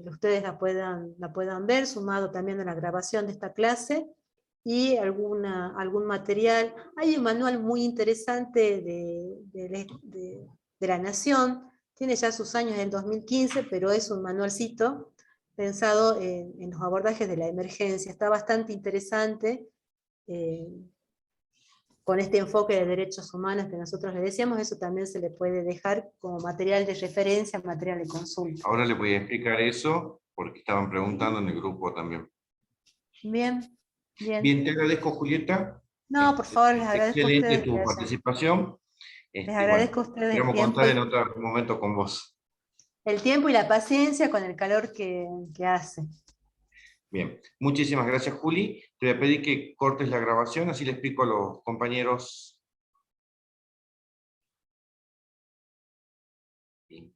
C: ustedes la puedan ver, sumado también a la grabación de esta clase, y algún material. Hay un manual muy interesante de la Nación, tiene ya sus años en 2015, pero es un manualcito pensado en los abordajes de la emergencia. Está bastante interesante, con este enfoque de derechos humanos que nosotros le decíamos. Eso también se le puede dejar como material de referencia, material de consulta.
A: Ahora les voy a explicar eso, porque estaban preguntando en el grupo también.
C: Bien, bien.
A: Bien, te agradezco, Julieta.
C: No, por favor, les agradezco a
A: Excelente
C: ustedes
A: tu participación.
C: les
A: Bueno,
C: agradezco a ustedes el
A: esperamos
C: tiempo,
A: contar en otro momento con vos.
C: y la paciencia con el calor que hace.
A: Bien, muchísimas gracias, Juli. Te voy a pedir que cortes la grabación, así le explico a los compañeros. Bien.